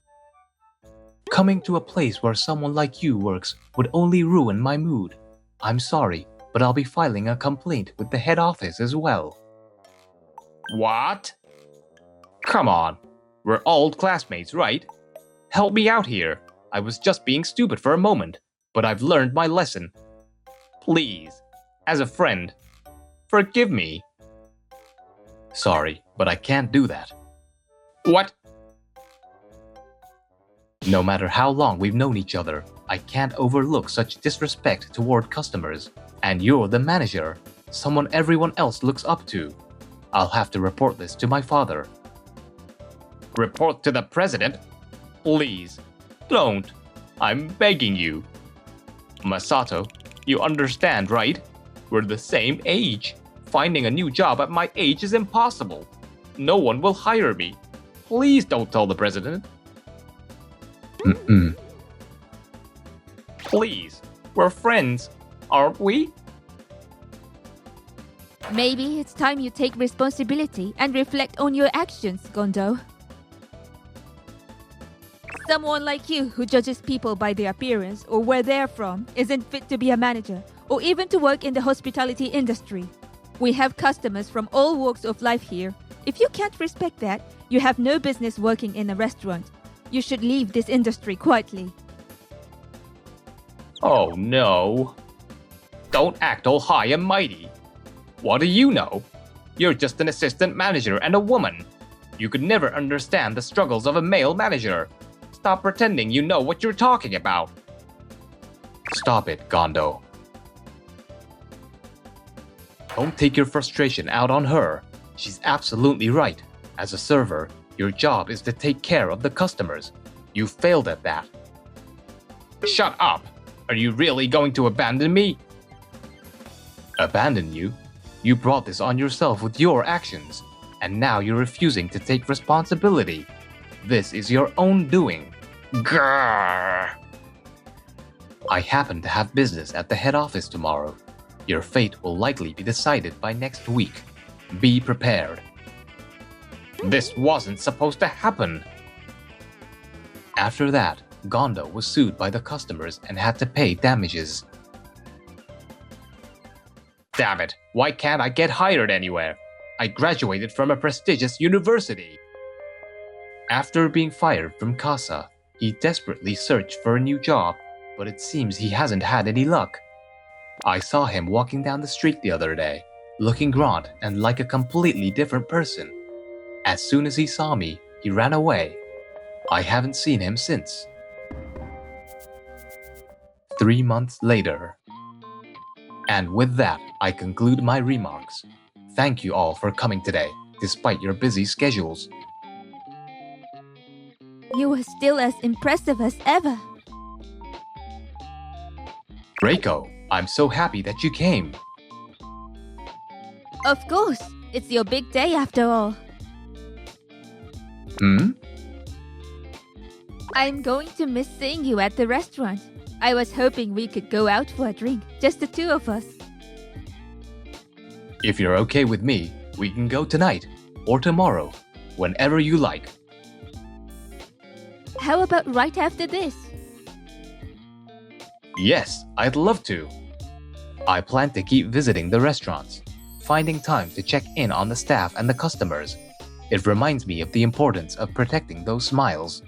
Coming to a place where someone like you works would only ruin my mood. I'm sorry, but I'll be filing a complaint with the head office as well. What? Come on. We're old classmates, right? Help me out here. I was just being stupid for a moment, but I've learned my lesson. Please, as a friend, forgive me. Sorry, but I can't do that. What? No matter how long we've known each other, I can't overlook such disrespect toward customers. And you're the manager, someone everyone else looks up to. I'll have to report this to my father. Report to the president? Please, don't. I'm begging you. Masato, you understand, right? We're the same age. Finding a new job at my age is impossible. No one will hire me. Please don't tell the president. Please, we're friends, aren't we? Maybe it's time you take responsibility and reflect on your actions, Gondo. Someone like you who judges people by their appearance or where they're from isn't fit to be a manager or even to work in the hospitality industry. We have customers from all walks of life here. If you can't respect that, you have no business working in a restaurant. You should leave this industry quietly. Oh no. Don't act all high and mighty. What do you know? You're just an assistant manager and a woman. You could never understand the struggles of a male manager. Stop pretending you know what you're talking about. Stop it, Gondo. Don't take your frustration out on her. She's absolutely right. As a server, your job is to take care of the customers. You failed at that. Shut up! Are you really going to abandon me? Abandon you? You brought this on yourself with your actions, and now you're refusing to take responsibility. This is your own doing. Grrr! I happen to have business at the head office tomorrow. Your fate will likely be decided by next week. Be prepared. This wasn't supposed to happen. After that, Gondo was sued by the customers and had to pay damages. Damn it, why can't I get hired anywhere? I graduated from a prestigious university. After being fired from Casa, he desperately searched for a new job, but it seems he hasn't had any luck. I saw him walking down the street the other day, looking gaunt and like a completely different person. As soon as he saw me, he ran away. I haven't seen him since. 3 months later. And with that, I conclude my remarks. Thank you all for coming today, despite your busy schedules. You were still as impressive as ever. Reiko, I'm so happy that you came. Of course, it's your big day after all. I'm going to miss seeing you at the restaurant. I was hoping we could go out for a drink, just the two of us. If you're okay with me, we can go tonight or tomorrow, whenever you like. How about right after this? Yes, I'd love to. I plan to keep visiting the restaurants, finding time to check in on the staff and the customers. It reminds me of the importance of protecting those smiles.